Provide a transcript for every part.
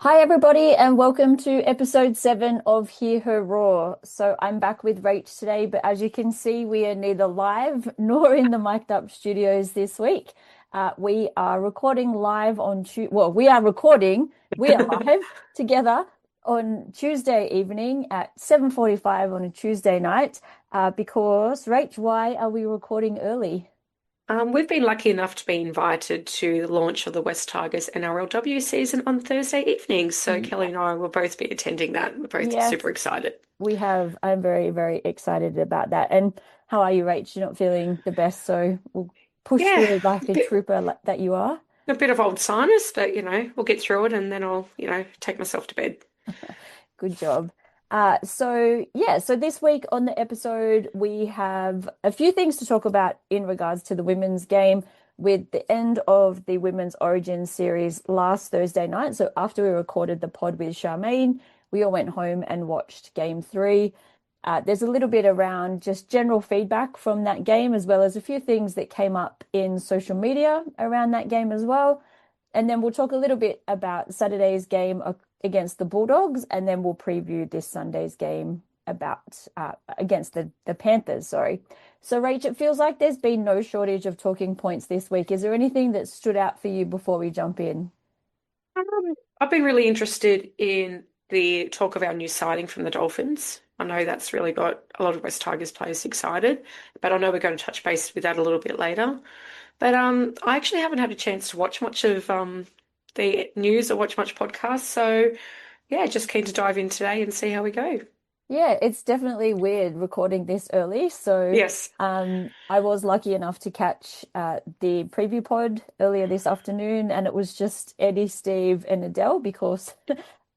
Hi, everybody, and welcome to episode 7 of Hear Her Roar. So, I'm back with Rach today, but as you can see, we are neither live nor in the mic'd up studios this week. We are recording live on we are live together on Tuesday evening at 7:45 on a Tuesday night, because, Rach, why are we recording early? We've been lucky enough to be invited to the launch of the West Tigers NRLW season on Thursday evening. So Kelly Yeah. and I will both be attending that. We're both Yes, super excited. we have. I'm very, very excited about that. And how are you, Rach? You're not feeling the best, so we'll push Yeah, through like the trooper that you are. a bit of old sinus, but we'll get through it and then I'll, take myself to bed. Good job. So this week on the episode, we have a few things to talk about in regards to the women's game with the end of the Women's Origin series last Thursday night. So after we recorded the pod with Charmaine, we all went home and watched game three. There's a little bit around just general feedback from that game, as well as a few things that came up in social media around that game as well. And then we'll talk a little bit about Saturday's game against the Bulldogs, and then we'll preview this Sunday's game about against the Panthers. Sorry. So, Rach, it feels like there's been no shortage of talking points this week. Is there anything that stood out for you before we jump in? I've been really interested in the talk of our new signing from the Dolphins. I know that's really got a lot of West Tigers players excited, but I know we're going to touch base with that a little bit later. But I actually haven't had a chance to watch much of the news or watch much podcasts. So yeah, just keen to dive in today and see how we go. Yeah, it's definitely weird recording this early. So, Yes. I was lucky enough to catch the preview pod earlier this afternoon, and it was just Eddie, Steve, and Adele because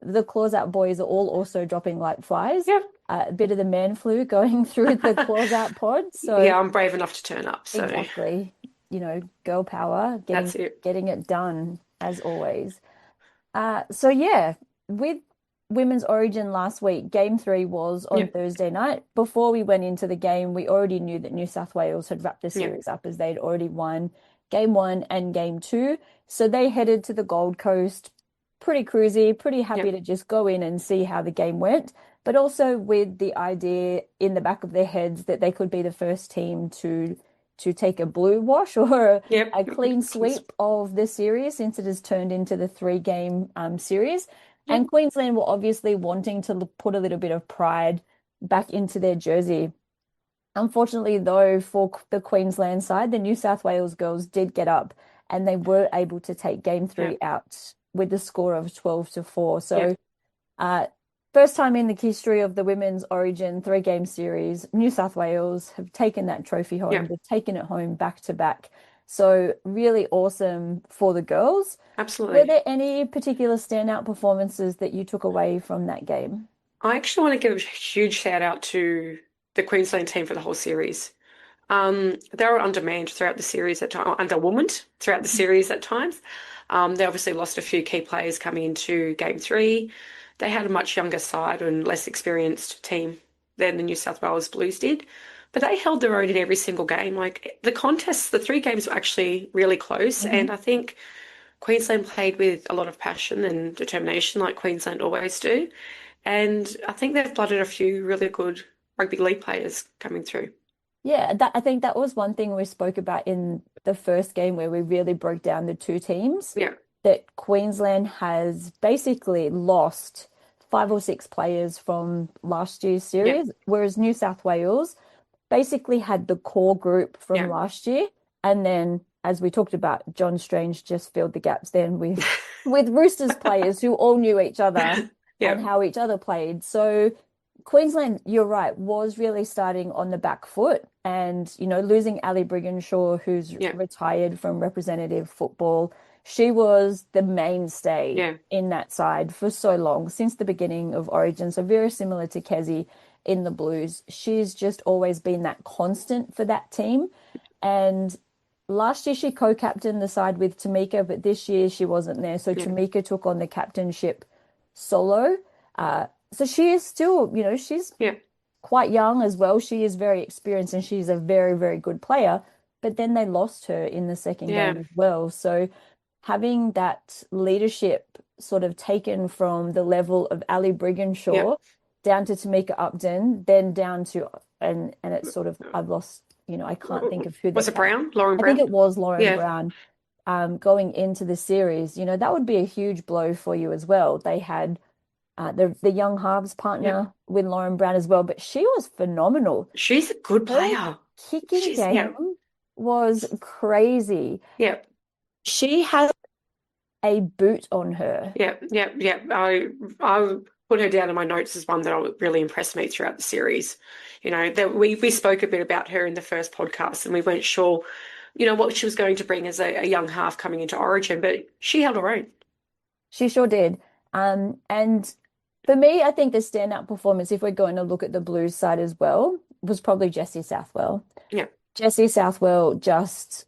the Claws Out boys are all also dropping like flies. Yeah. A bit of the man flu going through the Claws Out pod. So, Yeah, I'm brave enough to turn up. So exactly, girl power, getting that's it. getting it done as always. So yeah, with Women's Origin last week, game three was on Yeah. Thursday night. Before we went into the game, we already knew that New South Wales had wrapped the Yeah. series up as they'd already won game one and game two. So they headed to the Gold Coast pretty cruisy, pretty Yeah. happy to just go in and see how the game went, but also with the idea in the back of their heads that they could be the first team to take a blue wash or Yep. a clean sweep of the series since it has turned into the three-game series. Yep. And Queensland were obviously wanting to put a little bit of pride back into their jersey. Unfortunately, though, for the Queensland side, the New South Wales girls did get up and they were able to take game three Yep. out with the score of 12-4. So, Yep. uh, first time in the history of the Women's Origin three-game series, New South Wales have taken that trophy home. Yep. They've taken it home back to back. So, really awesome for the girls. Were Absolutely. there any particular standout performances that you took away from that game? I actually want to give a huge shout out to the Queensland team for the whole series. They were undermanned throughout the series at times, underwomaned throughout the series at times. They obviously lost a few key players coming into game three. They had a much younger side and less experienced team than the New South Wales Blues did. But they held their own in every single game. Like the contests, the three games were actually really close. Mhm. And I think Queensland played with a lot of passion and determination, like Queensland always do. And I think they've blooded a few really good rugby league players coming through. Yeah, I think that was one thing we spoke about in the first game where we really broke down the two teams, Yeah, that Queensland has basically lost five or six players from last year's yeah, series, whereas New South Wales basically had the core group from yeah. last year. And then, as we talked about, John Strange just filled the gaps then with Roosters players who all knew each other Yeah, and how each other played. So Queensland, you're right, was really starting on the back foot. And, losing Ali Brigginshaw, who's yeah, retired from representative football, she was the mainstay yeah, in that side for so long, since the beginning of Origin. So very similar to Kezi in the Blues. She's just always been that constant for that team. And last year she co-captained the side with Tamika, but this year she wasn't there. So yeah, Tamika took on the captainship solo. So she is still, she's yeah, quite young as well. She is very experienced and she's a very, very good player. But then they lost her in the second yeah, game as well. So having that leadership sort of taken from the level of Ali Yeah. Brigginshaw down to Tamika Upton, then down to and it's sort of I've lost, I can't think of who the Was it counter. Brown? Lauren I think Brown? it was Lauren Yeah. Brown going into the series, that would be a huge blow for you as well. They had the young halves Yeah. partner with Lauren Brown as well, but she was phenomenal. She's a good Her player. kicking Yeah. game was crazy. Yeah. She has a boot on her. Yeah. Yeah. Yeah. I put her down in my notes as one that really impressed me throughout the series. That we spoke a bit about her in the first podcast, and we weren't sure, what she was going to bring as a young half coming into Origin, but she held her own. She sure did. And for me, I think the standout performance, if we're going to look at the Blues side as well, was probably Jessie Southwell. Yeah. Jessie Southwell just,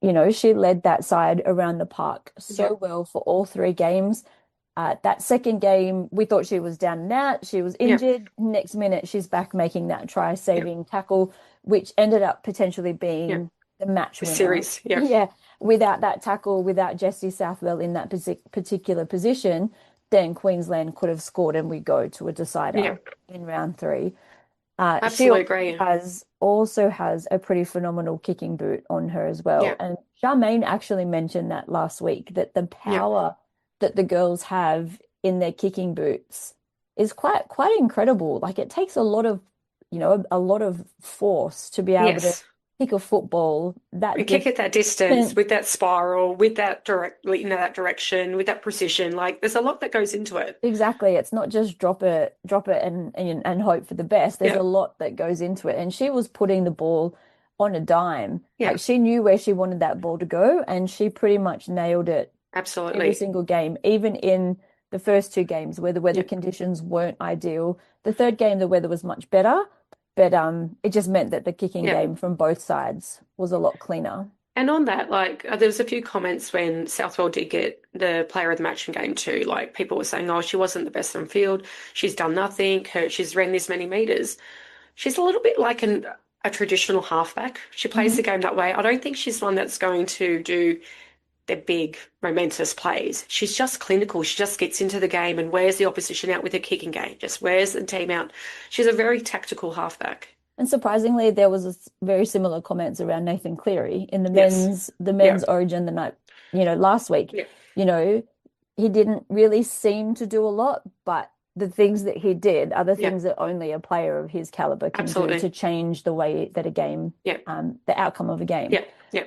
she led that side around the park Yeah. so well for all three games. That second game, we thought she was down and out. She was Yeah. injured. Next minute, she's back making that Yeah. try-saving tackle, which ended up potentially Yeah. being the match The winner. series. Yeah. Yeah, without that tackle, without Jessie Southwell in that particular position, then Queensland could have scored and we go to a Yeah. decider in round three. She Absolutely agree. also has a pretty phenomenal kicking boot on her as well. Yeah. And Charmaine actually mentioned that last week that the Yeah. power that the girls have in their kicking boots is quite incredible. Like it takes a lot of force to be able to Yes. kick a football We that kick at that distance distance. with that spiral, with that that direction, with that precision. Like there's a lot that goes into it. Exactly. It's not just drop it and hope for the best. There's Yeah. a lot that goes into it. And she was putting the ball on a dime. Yeah. Like she knew where she wanted that ball to go, and she pretty much nailed it every Absolutely. single game, even in the first two games where the weather Yeah. conditions weren't ideal. The third game, the weather was much better, but it just meant that the kicking Yeah. game from both sides was a lot cleaner. And on that, like, there was a few comments when Southwell did get the player of the match in game two. Like, people were saying, oh, she wasn't the best on field. She's done nothing. She's ran this many meters. She's a little bit like a traditional halfback. She plays Mhm. the game that way. I don't think she's one that's going to do the big, momentous plays. She's just clinical. She just gets into the game and wears the opposition out with her kicking game, just wears the team out. She's a very tactical halfback. And surprisingly, there was very similar comments around Nathan Cleary in the Yes. men's Yeah. Origin the night, last week. Yeah. You know, he didn't really seem to do a lot, but the things that he did are the Yeah. things that only a player of his caliber can do to Absolutely. change the way that a game, Yeah. the outcome of a game. Yeah. Yeah.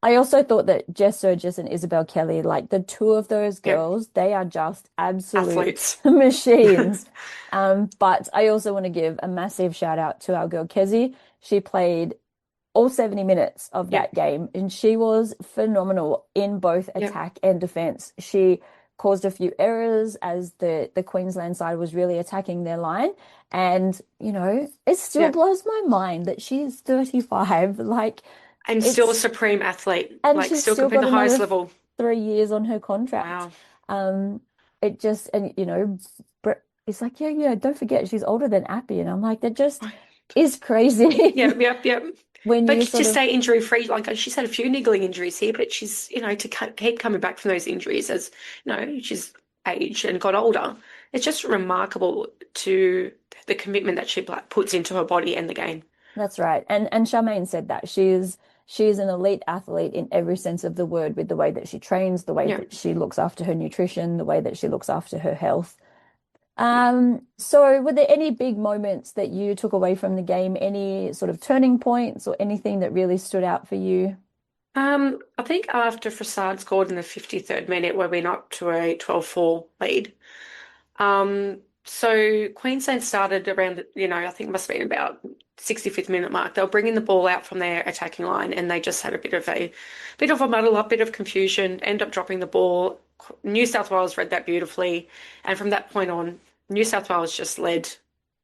I also thought that Jess Surgis and Isabel Kelly, like the two of those Yeah. girls, they are just absolute Athletes. machines. But I also want to give a massive shout out to our girl Kezi. She played all 70 minutes of Yeah. that game, and she was phenomenal in both Yeah. attack and defense. She caused a few errors as the Queensland side was really attacking their line. And, it still Yeah. blows my mind that she's 35. Like, And still a it's supreme athlete, and like she's still still competing got the highest another level. 3 years on her contract. Wow. Um, it just, and Brett is like, yeah, yeah, don't forget she's older than Appy. And I'm like, that just is crazy Yep, yep, yep. when But you to sort of, stay injury free, like she's had a few niggling injuries here, but she's, to keep coming back from those injuries as, she's aged and got older. It's just remarkable to the commitment that she puts into her body and the game. that's right. And Charmaine said that she is an elite athlete in every sense of the word with the way that she trains, the way Yeah. that she looks after her nutrition, the way that she looks after her health. So were there any big moments that you took away from the game? Any sort of turning points or anything that really stood out for you? I think after Fassad scored in the 53rd minute, where we went up to a 12-4 lead. So Queensland started around, I think it must have been about 65th minute mark. They were bringing the ball out from their attacking line, and they just had a bit of a muddle up, bit of confusion, end up dropping the ball. New South Wales read that beautifully, and from that point on, New South Wales just led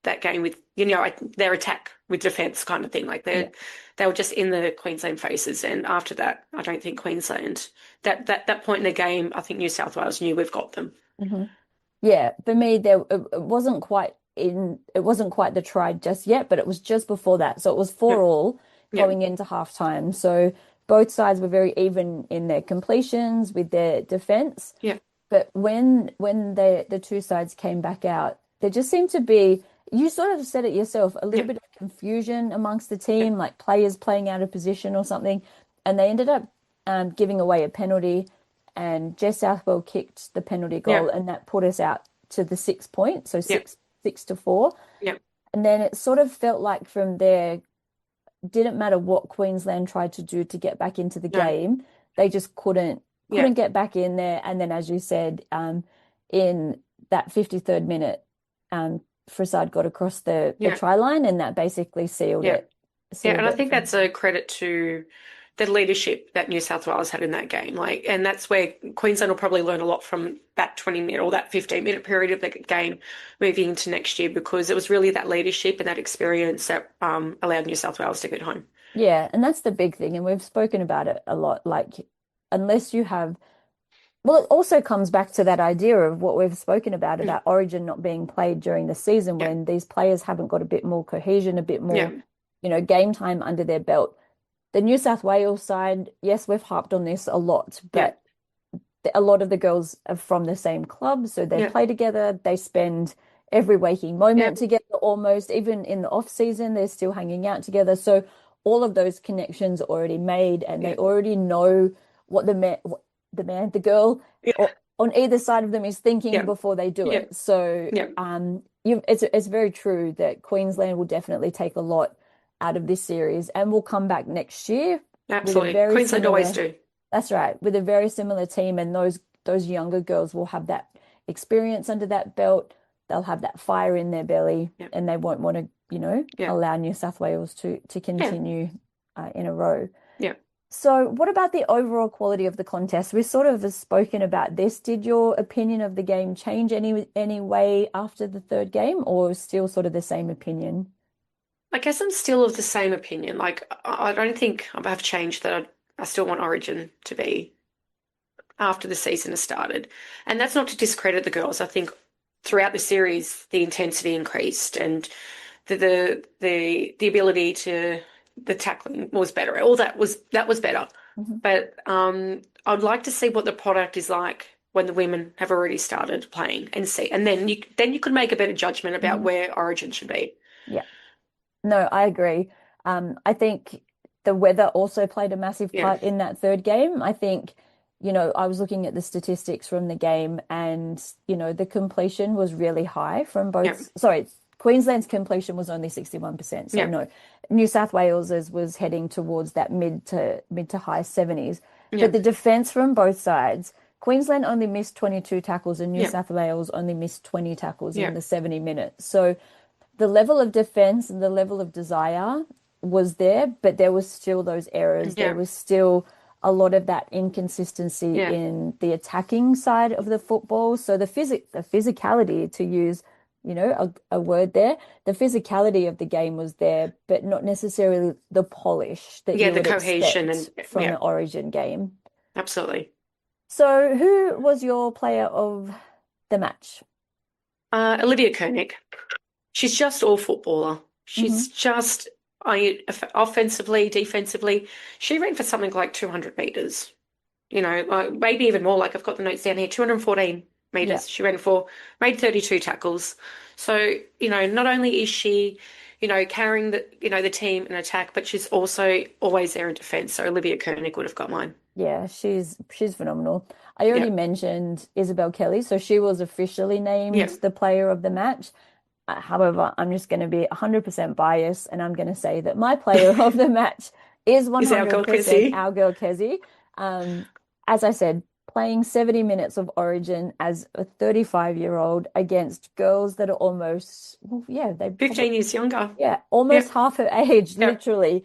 that game with, their attack with defence kind of thing. Like Yeah. they were just in the Queensland faces, and after that, I don't think Queensland that point in the game, I think New South Wales knew we've got them. hmm Yeah, for me, it wasn't quite the try just yet, but it was just before that. So it was Yeah, 4-4 yeah, going into halftime. So both sides were very even in their completions with their defense. yeah, But when the two sides came back out, there just seemed to be, you sort of said it yourself, a little Yep. bit of confusion amongst the Yep. team, like players playing out of position or something. And they ended up giving away a penalty, and Jess Southwell kicked the penalty goal, Yep. and that put us out to the 6 point, so Yep. six to four. Yep. And then it sort of felt like from there, didn't matter what Queensland tried to do to get back into the No. game, they just couldn't Yep. get back in there. And then, as you said, in that 53rd minute, Prasad got across the Yeah. try line, and that basically Yeah. Yeah, sealed and I it think from that's there. a credit to the leadership that New South Wales had in that game. Like, and that's where Queensland will probably learn a lot from that 20-minute or that 15-minute period of the game moving into next year, because it was really that leadership and that experience that allowed New South Wales to get home. Yeah, and that's the big thing, and we've spoken about it a lot. Like, unless you have, well, it also comes back to that idea of what we've spoken Mm. about Origin not being played during the season Yeah, when these players haven't got a bit more cohesion, a bit yeah, more, game time under their belt. The New South Wales side, yes, we've harped on this a lot, yeah, but a lot of the girls are from the same club, so they yeah, play together. They spend every waking yeah, moment together, almost. Even in the off season, they're still hanging out together. So all of those connections are already made, and yeah, they already know the girl, yeah, or, on either side of them is thinking yeah, before they do yeah, it. So yeah, it's very true that Queensland will definitely take a lot out of this series, and will come back next year with a absolutely. very Queensland always similar. do. That's right, with a very similar team, and those younger girls will have that experience under that belt. They'll have that fire in their belly, Yeah, and they won't want to, yeah, allow New South Wales to yeah, continue in a row. yeah. So, what about the overall quality of the contest? We sort of have spoken about this. Did your opinion of the game change any way after the third game, or still sort of the same opinion? I guess I'm still of the same opinion. Like, I don't think I've changed that. I still want Origin to be after the season has started. And that's not to discredit the girls. I think throughout the series, the intensity increased and the ability to the tackling was better. All that was better. Mhm. But I'd like to see what the product is like when the women have already started playing and see, and then you could make a better judgment about Mhm. where Origin should be. Yeah. No, I agree. I think the weather also played a massive Yeah, part in that third game. I think, I was looking at the statistics from the game, and, the completion was really high from yeah, both. Sorry, Queensland's completion was only 61%. So yeah, no, New South Wales's was heading towards that mid to high 70s. yeah, But the defense from both sides, Queensland only missed 22 tackles, and New yeah, South Wales only missed 20 tackles yeah, in the 70 minutes. So the level of defense and the level of desire was there, but there was still those errors. There yeah, was still a lot of that inconsistency yeah, in the attacking side of the football. So the physicality, to use, a word there, the physicality of the game was there, but not necessarily the polish that yeah. you The would cohesion expect and from the yeah, Origin game. absolutely. So who was your player of the match? Olivia Koenig. She's just all footballer. She's Hmm. just offensively, defensively. She ran for something like 200 meters. Like maybe even more. Like I've got the notes down here, 214 Yeah. meters. She ran for, made 32 tackles. So, not only is she, carrying the team in attack, but she's also always there in defense. So Olivia Koenig would have got mine. Yeah, she's phenomenal. I already Yeah, mentioned Isabel Kelly, so she was officially named yeah. the player of the match. However, I'm just going to be 100% biased, and I'm going to say that my player of the match is Is our girl 100% Kizzy. our girl Kezi. Um, as I said, playing 70 minutes of Origin as a 35-year-old against girls that are almost, well, yeah, they probably, 15 years younger. yeah, Yeah, almost half her age, yeah. literally,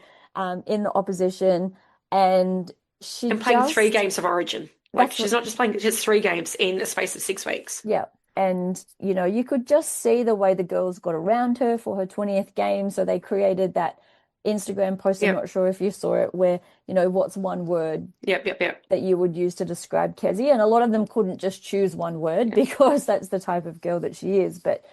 in the opposition. And she And playing three just, games of Origin. Like that's she's not just playing just 3 games in a space of 6 weeks. Yeah. And, you could just see the way the girls got around her for her 20th game. So they created that Instagram post. I'm Yep, not sure if you saw it, where, what's one word yep, yep, yep, that you would use to describe Kezia? And a lot of them couldn't just choose one word yep, because that's the type of girl that she is. But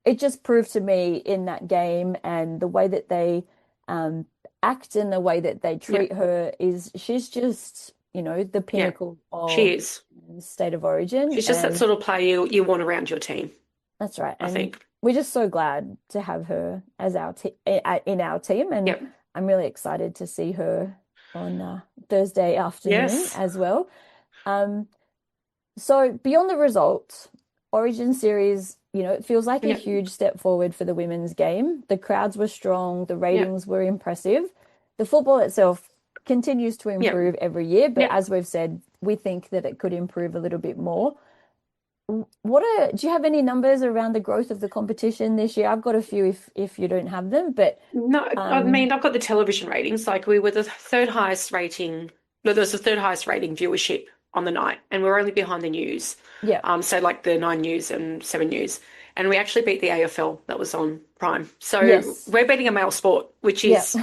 it just proved to me in that game, and the way that they um, act and the way that they treat yep, her, is she's just, the yep. pinnacle She of is. State of Origin, She's just that and sort of player you want around your team, that's right. I And think. we're just so glad to have her as our te in our team, and Yep. I'm really excited to see her on Thursday afternoon Yes. as well. Um, so beyond the results, Origin series, it feels like a Yep. huge step forward for the women's game. The crowds were strong, the Yep. ratings were impressive. The football itself continues to Yep. improve every year, but Yep. as we've said, we think that it could improve a little bit more. Do you have any numbers around the growth of the competition this year? I've got a few if you don't have them, but No, I um mean, I've got the television ratings. Like we were the third highest rating, no, there was the third highest rating viewership on the night, and we're only behind the news. yeah. So like the Nine News and Seven News, and we actually beat the AFL that was on Prime. So Yes. we're beating a male sport, which Yeah. is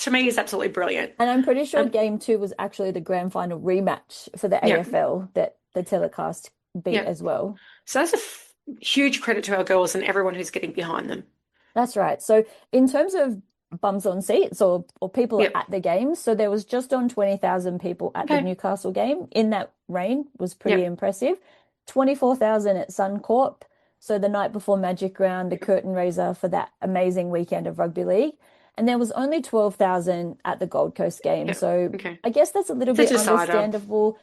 to me is absolutely brilliant. And I'm pretty sure Um, game two was actually the grand final rematch for the yeah, AFL that the telecast beat yeah. as well. So that's a huge credit to our girls and everyone who's getting behind them. That's right. So in terms of bums on seats or people Yep. at the games, so there was just on 20,000 people at the Okay. Newcastle game in that rain was pretty Yep. impressive. 24,000 at Suncorp. So the night before Magic Round, the curtain raiser for that amazing weekend of rugby league. And there was only 12,000 at the Gold Coast game. Yep. So Okay. I guess that's a little It's a bit decider. understandable.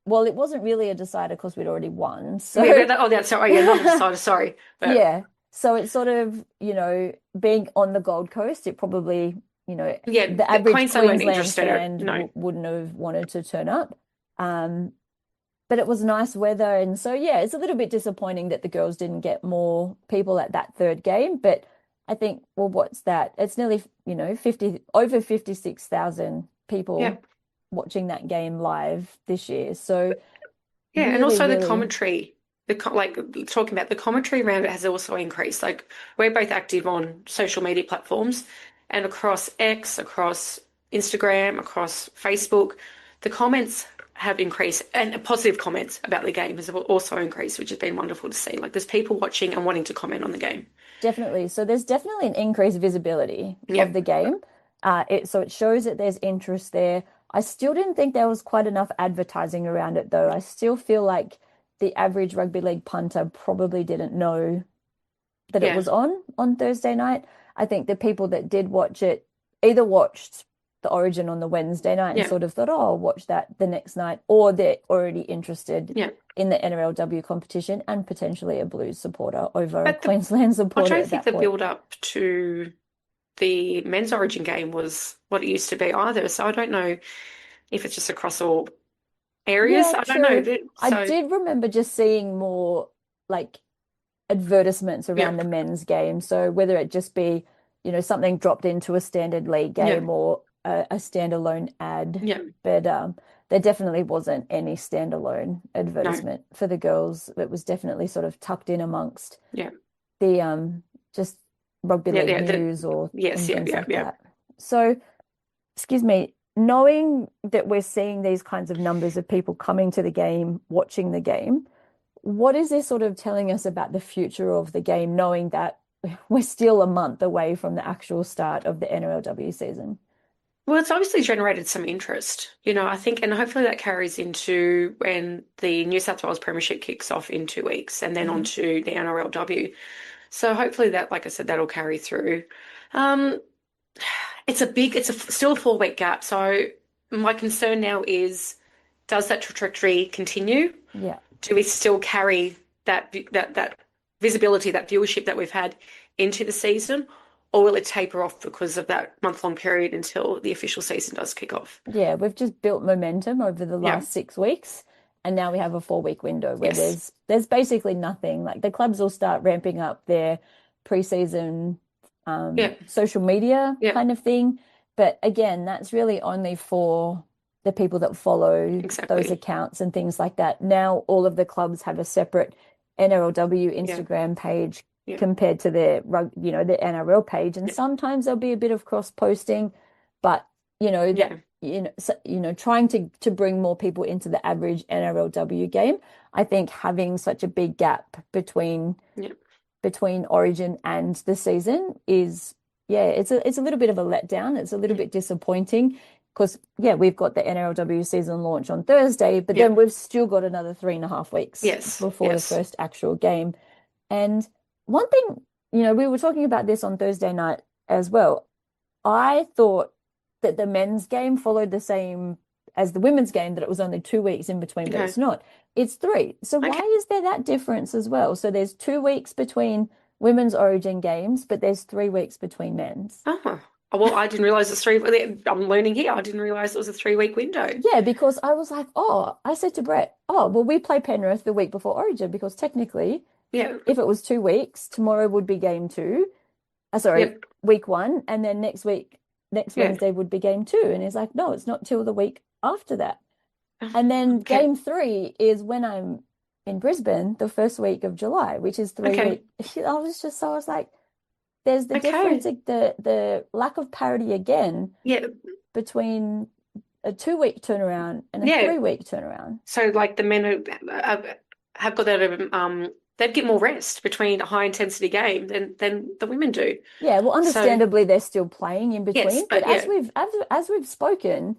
Well, it wasn't really a decider because we'd already won. Yeah, So oh, that's sorry. Yeah, not a decider. Sorry, but yeah. So it's sort of, being on the Gold Coast, it probably, yeah, the average Queensland weren't Queensland interested. fan No. w wouldn't have wanted to turn up. Um, but it was nice weather. And so, yeah, it's a little bit disappointing that the girls didn't get more people at that third game. But I think, well, what's that? It's nearly, 56,000 people Yep. watching that game live this year. So Yeah, and really, also the really, commentary, like talking about the commentary around it has also increased. Like we're both active on social media platforms and across X, across Instagram, across Facebook, the comments have increased and positive comments about the game has also increased, which has been wonderful to see. Like there's people watching and wanting to comment on the game. definitely. So there's definitely an increased visibility of the Yep. game. So it shows that there's interest there. I still didn't think there was quite enough advertising around it, though. I still feel like the average rugby league punter probably didn't know that it Yeah. was on Thursday night. I think the people that did watch it either watched the Origin on the Wednesday night and Yeah. sort of thought, oh, I'll watch that the next night, or they're already interested Yeah. in the NRLW competition and potentially a Blues supporter over a But Queensland I supporter don't at think that the point. build up to the men's Origin game was what it used to be either. So I don't know if it's just across all areas. Yeah, I don't know. true. I So did remember just seeing more like advertisements yeah, around the men's game. So whether it just be, something dropped into a standard league yeah, game or a standalone ad, yeah. but there definitely wasn't any standalone No, advertisement for the girls. It was definitely sort of tucked in amongst yeah, the just rugby yeah, league yeah. news or Yes, and yeah, things yeah, like yeah. that. So, excuse me, knowing that we're seeing these kinds of numbers of people coming to the game, watching the game, what is this sort of telling us about the future of the game, knowing that we're still a month away from the actual start of the NRLW season? Well, it's obviously generated some interest, I think, and hopefully that carries into when the New South Wales Premiership kicks off in 2 weeks and then on Mhm. to the NRLW. So hopefully that, like I said, that'll carry through. Um, still a 4 week gap. So my concern now is, does that trajectory continue? Yeah. Do we still carry that visibility, that viewership that we've had into the season, or will it taper off because of that month-long period until the official season does kick off? Yeah, we've just built momentum over the Yeah. last 6 weeks, and now we have a 4 week window where Yes. there's basically nothing. Like the clubs will start ramping up their preseason Yeah. social media Yeah. kind of thing. But again, that's really only for the people that follow those Exactly. accounts and things like that. Now all of the clubs have a separate NRLW Yeah. Instagram page Yeah. compared to the NRL page, and Yeah. sometimes there'll be a bit of cross posting, but that Yeah. trying to bring more people into the average NRLW game. I think having such a big gap Yeah. between Origin and the season is, yeah, it's a little bit of a letdown. It's a little Yeah. bit disappointing. because yeah, we've got the NRLW season launch on Thursday, but then Yep. we've still got another 3.5 weeks Yes. before the Yes. first actual game. And one thing, we were talking about this on Thursday night as well. I thought that the men's game followed the same as the women's game, that it was only 2 weeks in between, but Okay. it's not. It's three. So why Okay. is there that difference as well? So there's 2 weeks between women's Origin games, but there's 3 weeks between men's. Oh. Well, I didn't realize it's three. I'm learning here. I didn't realize it was a 3 week window. Yeah, because I was like, oh, I said to Brett, oh, well, we play Penrith the week before Origin because technically, Yeah. if it was 2 weeks, tomorrow would be game two. Sorry, Yep. week one, and then next week, next Yeah. Wednesday would be game two. And he's like, no, it's not till the week after that. Oh, And then okay. game three is when I'm in Brisbane, the first week of July, which is three Okay. weeks. I was like, there's the difference, Okay. like the lack of parity again Yeah. between a 2 week turnaround and a Yeah. 3 week turnaround. So like the men have got that they get more rest between a high intensity game than the women do. Yeah, well, So understandably, they're still playing in yes, between, but but yeah, as we've spoken,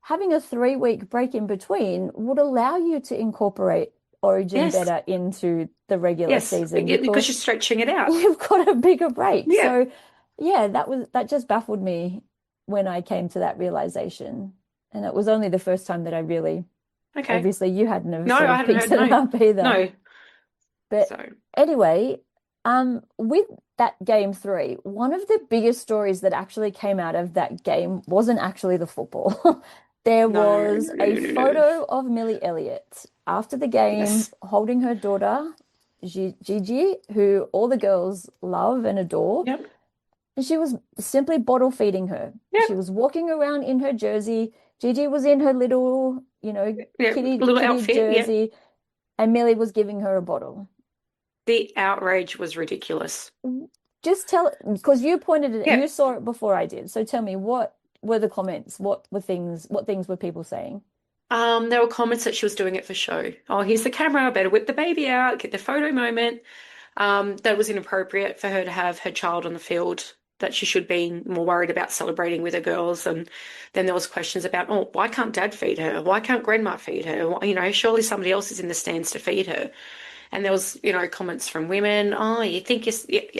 having a 3 week break in between would allow you to incorporate Origin yes, better into the regular yes, season because you're because stretching it out. you've got a bigger break. Yeah. So, yeah, that just baffled me when I came to that realization. And it was only the first time that I really, Okay. obviously, you hadn't have No, sort I of hadn't picked heard. it No, up either. no. But So anyway, with that game three, one of the biggest stories that actually came out of that game wasn't actually the football. There no, no, was no, a no, no, no. photo of Millie Elliott after the game Yes. holding her daughter, Gigi, who all the girls love and adore. Yep. And she was simply bottle feeding her. Yep. She was walking around in her jersey. Gigi was in her little, Yep. kitty Little kitty outfit. Yep. jersey, and Millie was giving her a bottle. The outrage was ridiculous. Just tell, because you pointed it, you Yep. saw it before I did. So tell me, what were the comments? What things were people saying? There were comments that she was doing it for show. Oh, here's the camera. I better whip the baby out, get the photo moment. That was inappropriate for her to have her child on the field, that she should be more worried about celebrating with her girls. And then there was questions about, oh, why can't dad feed her? Why can't grandma feed her? Surely somebody else is in the stands to feed her. And there was, comments from women, oh,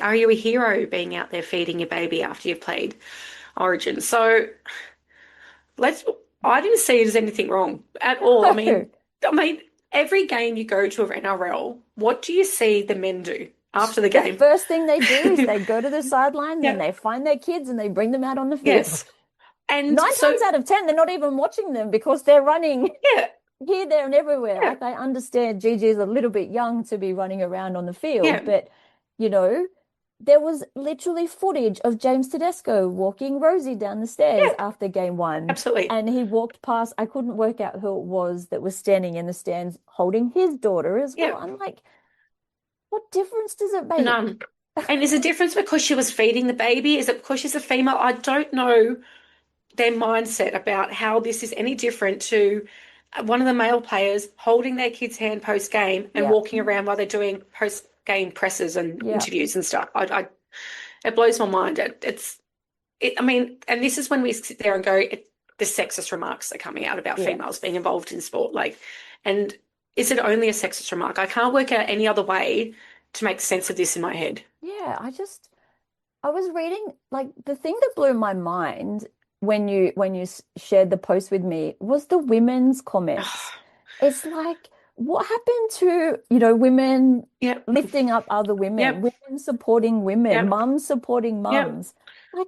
are you a hero being out there feeding your baby after you've played Origin? So let's, I didn't see it as anything wrong at all. No. I mean, every game you go to of NRL, what do you see the men do after the The game? first thing they do is they go to the sideline, then Yeah. they find their kids and they bring them out on the field. Yes. And Nine so, times out of ten, they're not even watching them because they're running yeah, here, there, and everywhere. yeah, Like I understand Gigi is a little bit young to be running around on the field, yeah, but you know, there was literally footage of James Tedesco walking Rosie down the stairs yeah, after game one. absolutely. And he walked past, I couldn't work out who it was that was standing in the stands holding his daughter as well. Yeah, I'm like, what difference does it make? none. And is the difference because she was feeding the baby? Is it because she's a female? I don't know their mindset about how this is any different to one of the male players holding their kid's hand post game and Yep, walking around while they're doing post game presses and yep, interviews and stuff. It blows my mind. And this is when we sit there and go, the sexist remarks are coming out about females being yes. involved in sport. And is it only a sexist remark? I can't work out any other way to make sense of this in my head. Yeah, I was reading like the thing that blew my mind when you shared the post with me was the women's comments. It's like what happened to, women Yep, lifting up other women, yep, women supporting women, yep, mums supporting yep, mums. Like,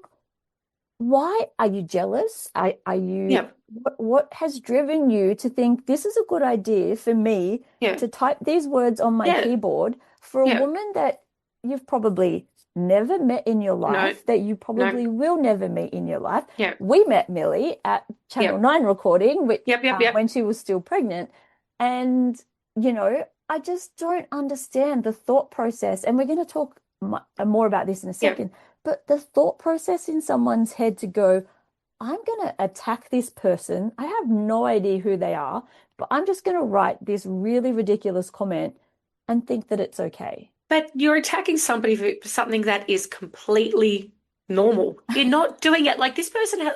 why are you jealous? Are you yep, what has driven you to think this is a good idea for me yeah, to type these words on my yeah, keyboard for a yeah, woman that you've probably never met in your no, life, that you no, probably will never meet in your life? yep, We met Millie at Channel yep, 9 recording, which yep, yep, yep, when she was still pregnant. And, I just don't understand the thought process. And we're going to talk more about this in a yep. second. But the thought process in someone's head to go, I'm going to attack this person. I have no idea who they are, but I'm just going to write this really ridiculous comment and think that it's okay. But you're attacking somebody for something that is completely normal. You're not doing it like this person has.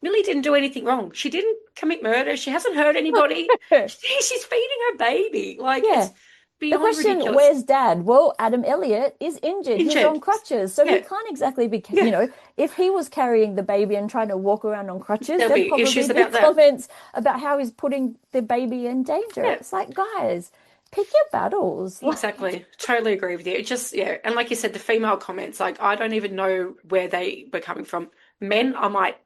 Millie didn't do anything wrong. She didn't commit murder. She hasn't hurt anybody. She's feeding her baby. Like, Yeah. it's The beyond question, ridiculous. where's dad? Well, Adam Elliott is injured. He's on Injured. crutches. So he Yeah. can't exactly be, Yeah. if he was carrying the baby and trying to walk around on crutches, There'll there'd be probably issues be about that. comments about how he's putting the baby in danger. Yeah. It's like, guys, pick your battles. Like, Exactly. Totally agree with you. It just, yeah. And like you said, the female comments, like, I don't even know where they were coming from. Men, I might,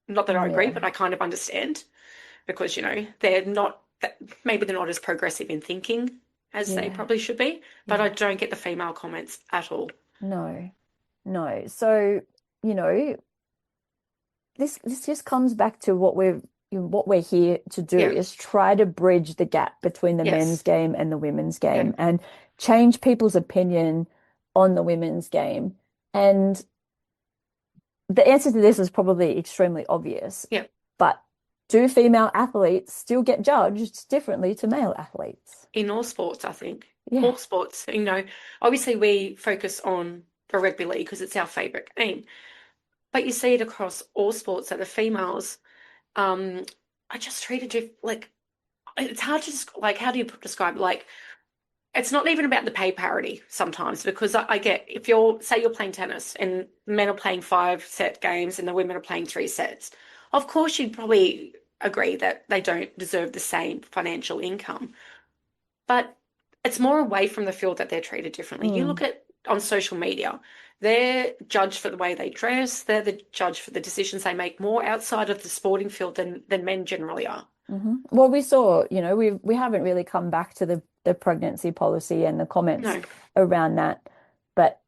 not that I agree, yeah, but I kind of understand because, they're not, maybe they're not as progressive in thinking as they yeah, probably should be, but yeah. I don't get the female comments at all. No, no. So, you know, this just comes back to what we're here to do Yeah. is try to bridge the gap between the men's Yes. game and the women's Yeah. game and change people's opinion on the women's game. And the answer to this is probably extremely obvious, Yeah. but do female athletes still get judged differently to male athletes? In all sports, I think. Yeah. All sports, obviously we focus on the rugby league because it's our favorite game, but you see it across all sports that the females are just treated like it's hard to like how do you describe it? Like it's not even about the pay parity sometimes because I get if you're say you're playing tennis and men are playing 5 set games and the women are playing 3 sets, of course you'd probably agree that they don't deserve the same financial income. But it's more away from the field that they're treated differently. You Mm. look at on social media, they're judged for the way they dress, they're the judge for the decisions they make more outside of the sporting field than men generally are. Well, we saw, we haven't really come back to the pregnancy policy and the comments No. around that, but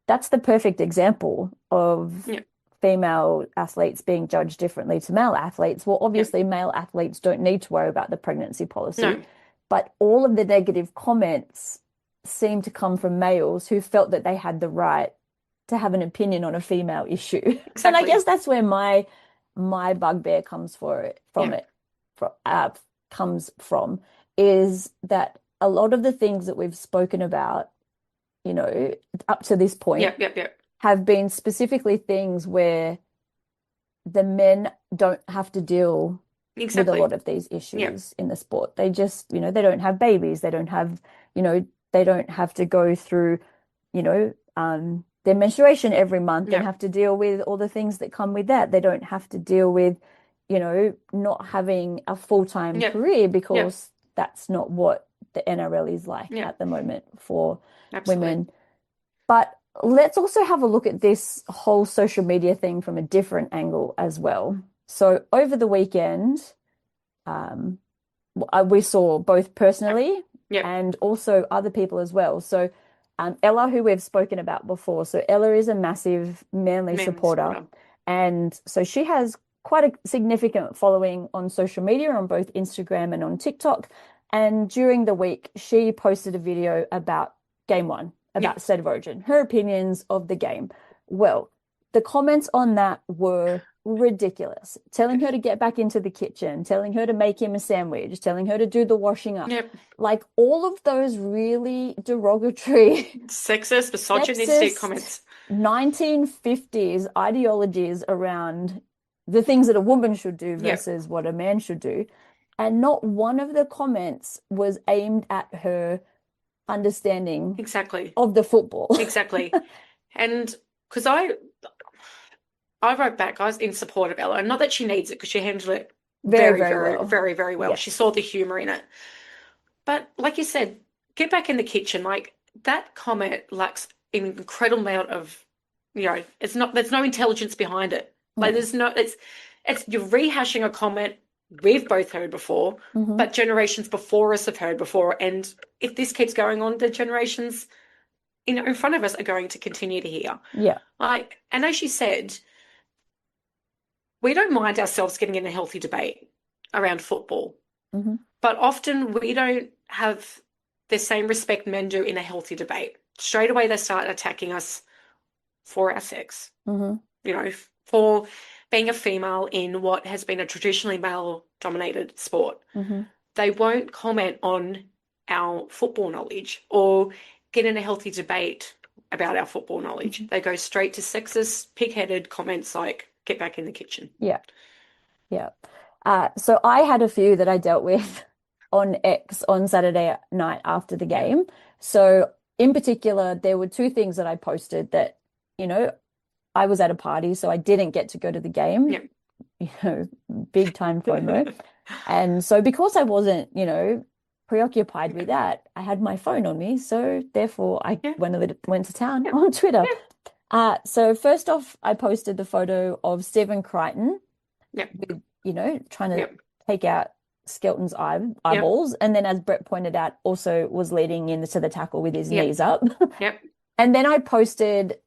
that's the perfect example of Yeah. female athletes being judged differently to male athletes. Well, Yeah. obviously, male athletes don't need to worry about the pregnancy policy, No. but all of the negative comments seem to come from males who felt that they had the right to have an opinion on a female issue. And I Exactly. guess that's where my bugbear comes from Yeah. it comes from is that a lot of the things that we've spoken about, you know, up to this point Yep. Yep. Yep. have been specifically things where the men don't have to deal with a Exactly. lot of these Yep. issues in the sport. They just, they don't have babies. They don't have, they don't have to go through, their menstruation every month and Yep. have to deal with all the things that come with that. They don't have to deal with, not having a full-time Yep. career Yep. because that's not what the NRL is like Yep. at the moment for Absolutely. women. But let's also have a look at this whole social media thing from a different angle as well. So over the weekend, um, we saw both Yep. personally Yep. and also other people as well. So Ella, who we've spoken about before, so Ella is a massive Manly Men supporter, supporter. and so she has quite a significant following on social media on both Instagram and on TikTok. And during the week, she posted a video about game one, Yep. about State of Origin, her opinions of the game. Well, the comments on that were ridiculous, telling her to get back into the kitchen, telling her to make him a sandwich, telling her to do the washing up. Yep. Like all of those really derogatory, Sexist, misogynistic sexist comments. 1950s ideologies around the things that a woman should do Yep. versus what a man should do. And not one of the comments was aimed at her understanding Exactly. of the football. Exactly. And because I wrote back, I was in support of Ella, and not that she needs it because she handled it Very, very, very very, well. very, very well. She Yes. saw the humor in it. But like you said, get back in the kitchen. Like that comment lacks an incredible amount of, it's not, there's no intelligence behind it. Like Mm. there's no, it's you're rehashing a comment we've both heard before, Hmm. but generations before us have heard before. And if this keeps going on, the generations, in front of us are going to continue to hear. Yeah. Like, and as you said, we don't mind ourselves getting in a healthy debate around football, Hmm. but often we don't have the same respect men do in a healthy debate. Straight away, they start attacking us for our sex, Hmm. for being a female in what has been a traditionally male-dominated sport. Hmm. They won't comment on our football knowledge or get in a healthy debate about our football knowledge. Hmm. They go straight to sexist, pig-headed comments like, get back in the kitchen. Yeah. Yeah. So I had a few that I dealt with on X on Saturday night after the Yeah. game. So in particular, there were two things that I posted that, you know, I was at a party, so I didn't get to go to the game, Yeah. you know, big time FOMO. And so because I wasn't, preoccupied with that, I had my phone on me. So therefore I Yeah. went to town Yeah. on Twitter. Yeah. So first off, I posted the photo of Stephen Crichton Yeah. with, trying Yeah. to take out Skelton's Yeah. eyeballs. And then, as Brett pointed out, also was leading into the tackle with his Yeah. knees up. Yeah. And then I posted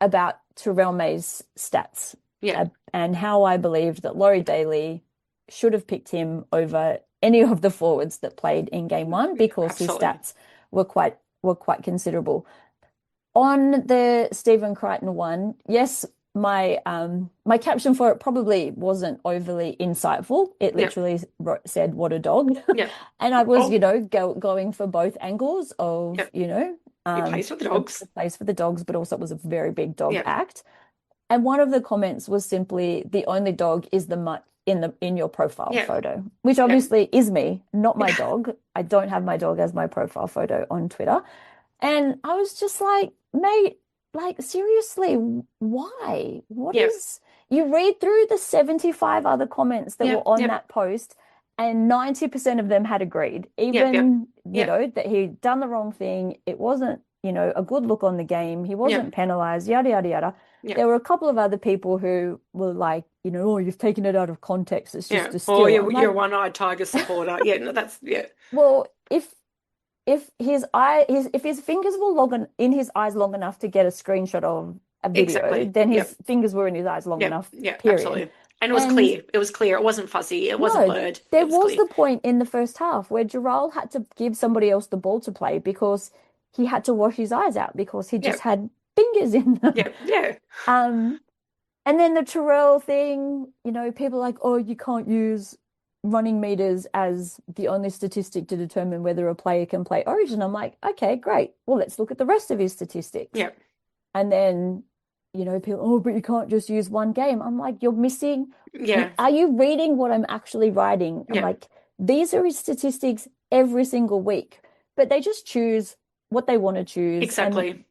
about Terrell May's stats Yeah. and how I believed that Laurie Daly should have picked him over any of the forwards that played in game one because his Absolutely. stats were quite considerable. On the Stephen Crichton one, yes, my caption for it probably wasn't overly insightful. It Yeah. literally said, "What a dog," Yeah. and I was, Oh, going for both angles of, yeah. He plays for the dogs. the place for the dogs, but also it was a very big dog Yeah. act. And one of the comments was simply, "The only dog is the mutt in your profile Yeah. photo," which Yeah. obviously is me, not my Yeah. dog. I don't have my dog as my profile photo on Twitter. And I was just like, mate, like seriously, why? Yeah. You read through the 75 other comments that Yeah. were on Yeah. that post, and 90% of them had agreed. Yeah. Yeah. Even, Yeah. that he'd done the wrong thing. It wasn't, a good look on the game. He Yeah. wasn't penalized, yada, yada, yada. Yeah. There were a couple of other people who were like, "Oh, you've taken it out of context. It's Yeah. just a Oh, still." I'm you're like, a one-eyed tiger supporter. Yeah. No, that's yeah. well, if his fingers were in his eyes long enough to get a screenshot of a video, Exactly. then Yep. his fingers were in his eyes long Yep. enough, Yeah. period. Absolutely. And it was And clear. It was clear. It wasn't fuzzy. It wasn't no, blurred. It there was was clear. the point in the first half where Giral had to give somebody else the ball to play because he had to wash his eyes out because he just Yep. had fingers in them. Yep. Yeah. Um, and then the Terrell thing, people are like, "Oh, you can't use running meters as the only statistic to determine whether a player can play Origin." I'm like, okay, great. Well, let's look at the rest of his statistics. Yep. And then, people, "Oh, but you can't just use one game." I'm like, you're missing. Yeah. Are you reading what I'm actually writing? I'm Yeah. like, these are his statistics every single week, but they just choose what they want to choose and, Exactly.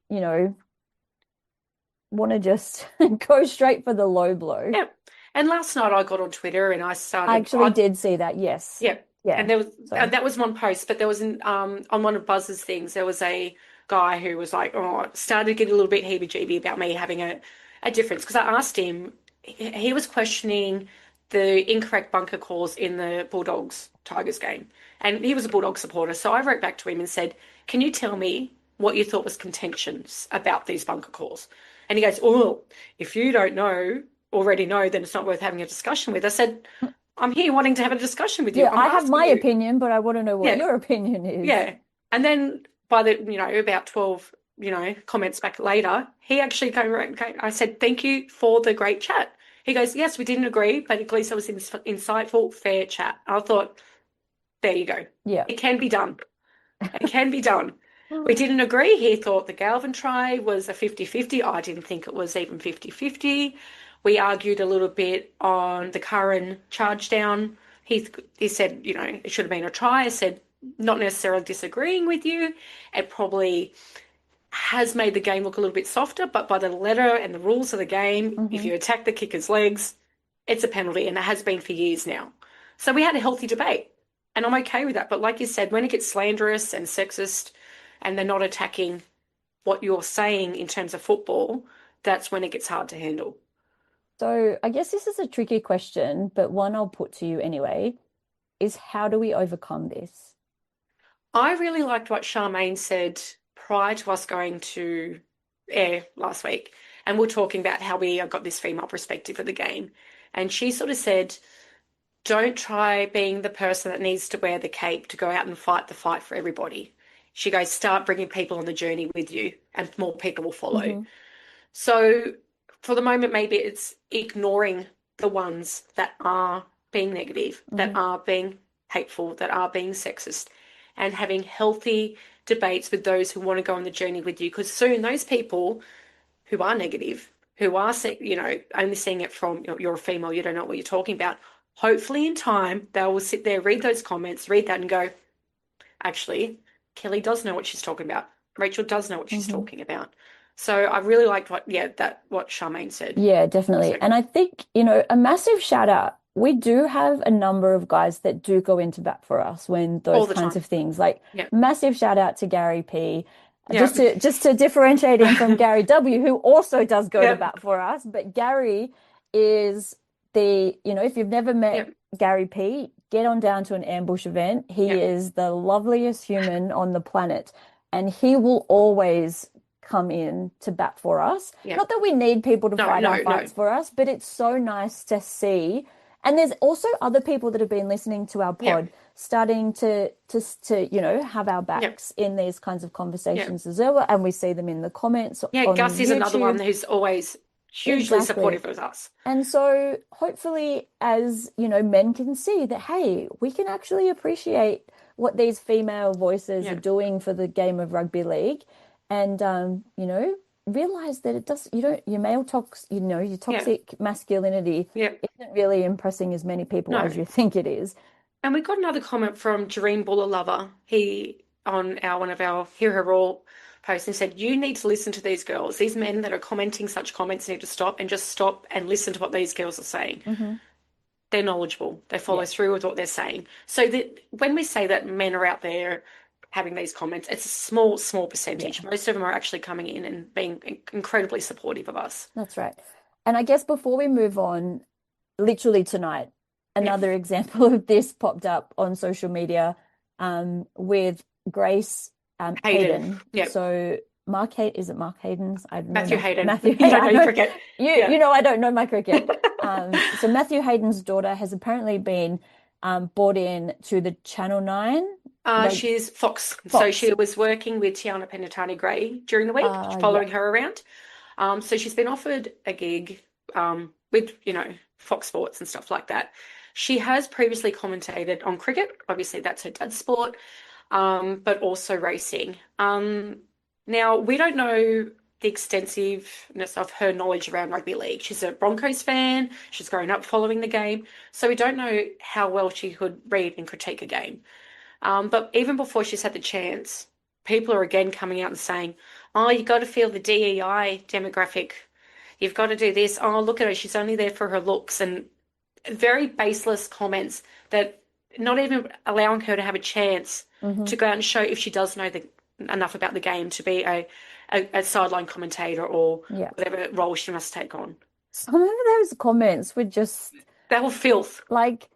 want to just go straight for the low blow. Yeah. And last night I got on Twitter and I I started. actually did see that. Yes. Yeah. Yeah. And there was So, that was one post, but there was on one of Buzz's things, there was a guy who was like, oh, started to get a little bit heebie-jeebie about me having a difference. Because I asked him, he was questioning the incorrect bunker calls in the Bulldogs Tigers game. And he was a Bulldog supporter. So I wrote back to him and said, can you tell me what you thought was contentions about these bunker calls? And he goes, oh, if you don't already know, then it's not worth having a discussion with. I said, I'm here wanting to have a discussion with you. yeah, I'm I have asking my you. opinion, but I want to know what Yeah, your opinion is. yeah. And then by about 12, comments back later, he actually came around. I said, thank you for the great chat. He goes, yes, we didn't agree, but at least it was insightful, fair chat. I thought, there you go. Yeah. It can be done. It can be done. We didn't agree. He thought the Galvin try was a 50-50. I didn't think it was even 50-50. We argued a little bit on the Curran charge down. He said, it should have been a try. I said, not necessarily disagreeing with you. It probably has made the game look a little bit softer, but by the letter and the rules of the game, if Hmm. you attack the kicker's legs, it's a penalty, and it has been for years now. So we had a healthy debate, and I'm okay with that. But like you said, when it gets slanderous and sexist, and they're not attacking what you're saying in terms of football, that's when it gets hard to handle. So I guess this is a tricky question, but one I'll put to you anyway, is how do we overcome this? I really liked what Charmaine said prior to us going to air last week. And we're talking about how we got this female perspective of the game. And she sort of said, don't try being the person that needs to wear the cape to go out and fight the fight for everybody. She goes, start bringing people on the journey with you, and more people will follow. Hmm. So for the moment, maybe it's ignoring the ones that are being negative, that Hmm. are being hateful, that are being sexist, and having healthy debates with those who want to go on the journey with you. Because soon those people who are negative, who are, only seeing it from you're a female, you don't know what you're talking about, hopefully in time, they will sit there, read those comments, read that and go, actually, Kelly does know what she's talking about. Rachel does know what she's Hmm. talking about. So I really liked what Charmaine said. Yeah, So definitely. And I think, a massive shout out. We do have a number of guys that do go into bat for us when all those the kinds time. of things, like Yeah. massive shout out to Gary P. Yeah. Just to differentiate him from Gary W, who also does go to Yeah. bat for us. But Gary is if you've never Yeah. met Gary P, get on down to an ambush event. He Yeah. is the loveliest human on the planet, and he will always come in to bat for us. Yeah. Not that we need people to No, fight our no, no. fights for us, but it's so nice to see. And there's also other people that have been listening to our Yeah. pod starting to have our Yeah. backs in these kinds of Yeah. conversations as well. And we see them in the comments Yeah. on Gus is another one YouTube. who's always hugely Exactly. supportive of us. And so hopefully, as men can see that, hey, we can actually appreciate what these female voices are Yeah. doing for the game of rugby league, and realize that it does, your male tox, your Yeah. toxic masculinity Yeah. isn't really impressing as many people as No. you think it is. And we got another comment from Dream Buller Lover. He on our one of our Hear Her Roar posts and said, "You need to listen to these girls. These men that are commenting such comments need to stop and just stop and listen to what these girls are saying. Hmm. They're knowledgeable. They follow Yeah, through with what they're saying. So that when we say that men are out there having these comments, it's a small, small percentage. yeah, Most of them are actually coming in and being incredibly supportive of us. that's right. And I guess before we move on, literally tonight, Yeah. another example of this popped up on social media with Grace Hayden. Hayden. Yeah. So Mark Hayden, is it Mark Hayden's? I don't know Matthew Hayden. Matthew You Hayden. don't know I your know cricket. you Yeah. you know I don't know my cricket. So Matthew Hayden's daughter has apparently been brought in to the Channel 9 She's Fox. So Fox. she was working with Tiana Penitani Gray during the week, Yeah. following her around. So she's been offered a gig with, Fox Sports and stuff like that. She has previously commentated on cricket. Obviously, that's her dad's sport, but also racing. Now, we don't know the extensiveness of her knowledge around rugby league. She's a Broncos fan. She's grown up following the game. So we don't know how well she could read and critique a game. But even before she's had the chance, people are again coming out and saying, "Oh, you got to feel the DEI demographic. You've got to do this. Oh, look at her. She's only there for her looks," and very baseless comments that not even allowing her to have a chance Hmm. to go out and show if she does know enough about the game to be a sideline commentator or Yeah. whatever role she must take on. Some of those comments were just They were filth. like,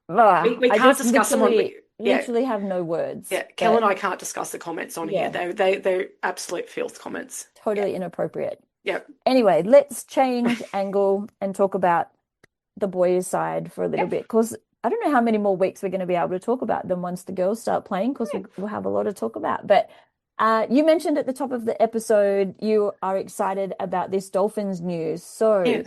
We I can't just discuss them on. Yeah. literally have no words. Yeah, Kel and But I can't discuss the comments on here. yeah, They're absolute filth comments. Yeah, totally inappropriate. yeah, Anyway, let's change angle and talk about the boys' side for a little yeah. bit, because I don't know how many more weeks we're going to be able to talk about them once the girls start playing, because we'll have a lot to talk about. But you mentioned at the top of the episode you are excited about this Dolphins news. So, Yeah.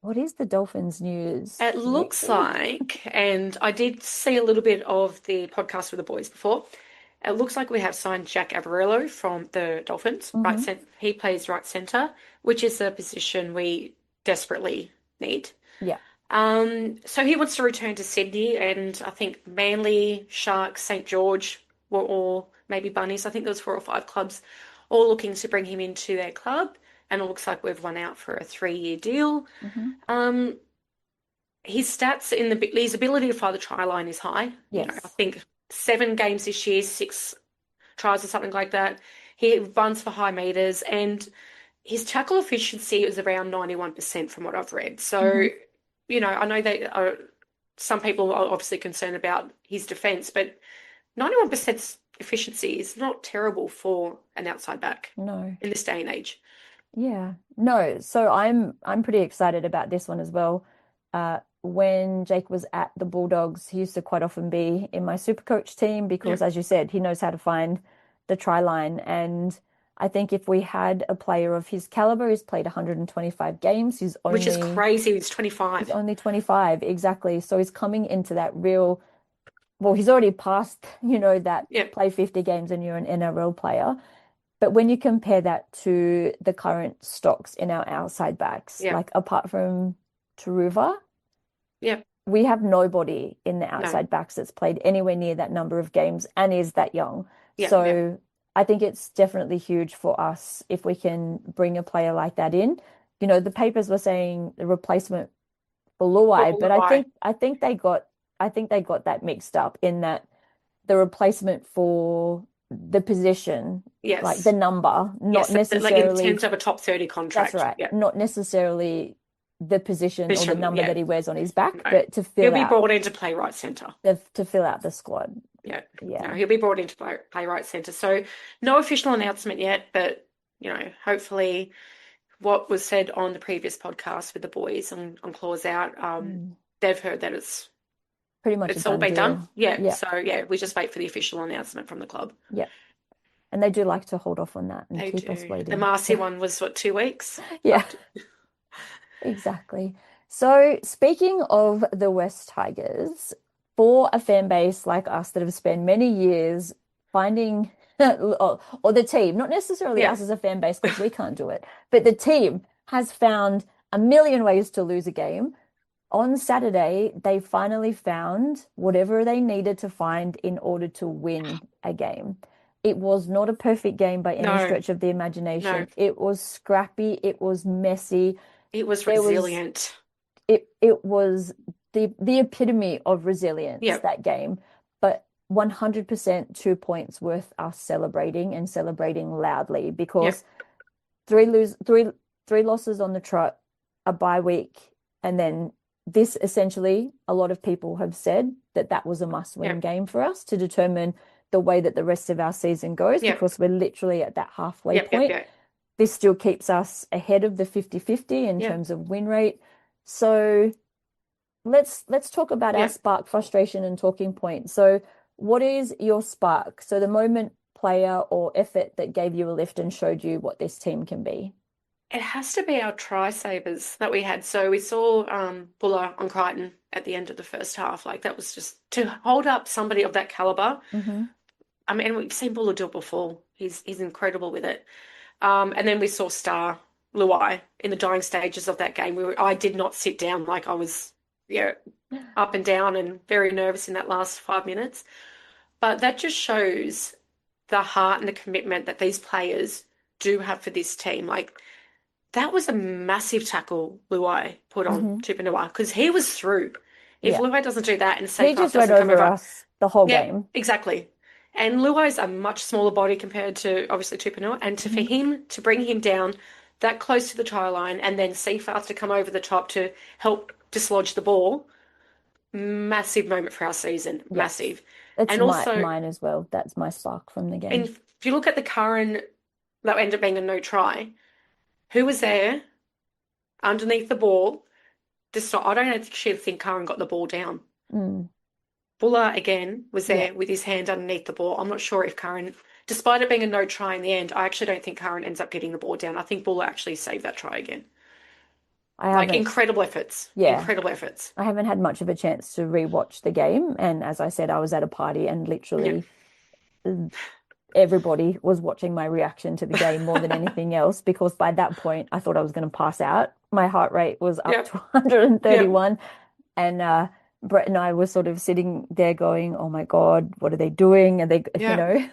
what is the Dolphins news, It looks Rachel? like, and I did see a little bit of the podcast with the boys before. It looks like we have signed Jack Averillo from the Dolphins. Right, Hmm. he plays right centre, which is a position we desperately need. Yeah. So he wants to return to Sydney, and I think Manly, Sharks, St. George were all, maybe Bunnies. I think there was 4 or 5 clubs all looking to bring him into their club, and it looks like we've won out for a 3-year deal. Hmm. Um, his stats in his ability to fly the try line is high. I Yes. think 7 games this year, 6 tries or something like that. He runs for high meters, and his tackle efficiency is around 91% from what I've read. So, Hmm. I know some people are obviously concerned about his defense, but 91% efficiency is not terrible for an outside back No. in this day and age. Yeah. No, so I'm pretty excited about this one as well. When Jake was at the Bulldogs, he used to quite often be in my super coach team Yeah. because, as you said, he knows how to find the try line. And I think if we had a player of his caliber, he's played 125 games. Which is crazy. He's He's 25. only 25, exactly. So he's coming into that real, well, he's already passed, that Yeah. play 50 games and you're an NRL player. But when you compare that to the current stocks in our outside backs, Yeah. like apart from Taruva, Yeah. we have nobody in the No. outside backs that's played anywhere near that number of games and is that young. Yeah, yeah. So I think it's definitely huge for us if we can bring a player like that in. You know, the papers were saying the replacement for Luai, but Why? I think they got that mixed up in that the replacement for the position, like the Yes. number, not Yes, like in necessarily, terms of a top 30 that's contract. right, Yeah. not necessarily the position or the Vision, number yeah. that he wears on his back, No. but He'll be brought in to play right centre. to fill out the squad. Yeah. No, Yeah. he'll be brought in to play right centre. So no official announcement yet, but hopefully what was said on the previous podcast with the boys on Claws Out, Mm. they've heard that it's Pretty much a it's all done been done. deal. Yeah. Yeah. So yeah, we just wait for the official announcement from the club. Yeah. And they do like to hold off on that and They keep us do. The waiting. Marcy So, one was what, 2 weeks? yeah, exactly. So, speaking of the West Tigers, for a fan base like us that have spent many years finding, or the team, not necessarily Yeah. us as a fan base because we can't do it, but the team has found a million ways to lose a game. On Saturday, they finally found whatever they needed to find in order to win a game. It was not a perfect game by any No, stretch of the no. imagination. It was scrappy, it was messy. It was There was resilient. it was the epitome of resilience, Yeah. that game. But 100% 2 points worth us celebrating and celebrating loudly Yeah. because three lose three three losses on the trot, a bye week, and then this essentially, a lot of people have said that that was a Yeah. must-win game for us to determine the way that the rest of our season goes Yeah. because we're literally at that halfway Yep. Yep. point. Yeah. This still keeps us ahead of the 50-50 in Yeah. terms of win rate. So let's talk about our Yeah. spark, frustration, and talking point. So what is your spark? So the moment, player, or effort that gave you a lift and showed you what this team can be. It has to be our try savers that we had. So we saw Buller on Crichton at the end of the first half. Like that was just to hold up somebody of that caliber. Hmm. I mean, we've seen Buller do it before. He's incredible with it. And then we saw Star Luai in the dying stages of that game. I did not sit down, like I was, yeah, up and down and very nervous in that last 5 minutes. But that just shows the heart and the commitment that these players do have for this team. Like that was a massive tackle Luai put on Hmm. Tupanua because he was through. If Yeah. Luai doesn't do that and He Seyfarth just read doesn't come over over, us the whole yeah, game. exactly. And Luai's a much smaller body compared to obviously Tupanua, and for Hmm. him to bring him down that close to the try line and then Seyfarth to come over the top to help dislodge the ball, massive moment for our season, Yes. massive. That's And also, mine as well. That's my spark from the and game. if you look at the current that ended up being a no try, who was there underneath the ball? I don't actually think Curran got the ball down. Mm. Buller again was Yeah. there with his hand underneath the ball. I'm not sure if Curran, despite it being a no try in the end, I actually don't think Curran ends up getting the ball down. I think Buller actually saved that try again. I Like haven't, incredible efforts, yeah, incredible efforts. I haven't had much of a chance to rewatch the game. And as I said, I was at a party and Yeah. literally everybody was watching my reaction to the game more than anything else because by that point I thought I was going to pass out. My heart rate was up Yep. to Yep. 131 and Brett and I were sort of sitting there going, "Oh my God, what are they doing?" And they, Yeah.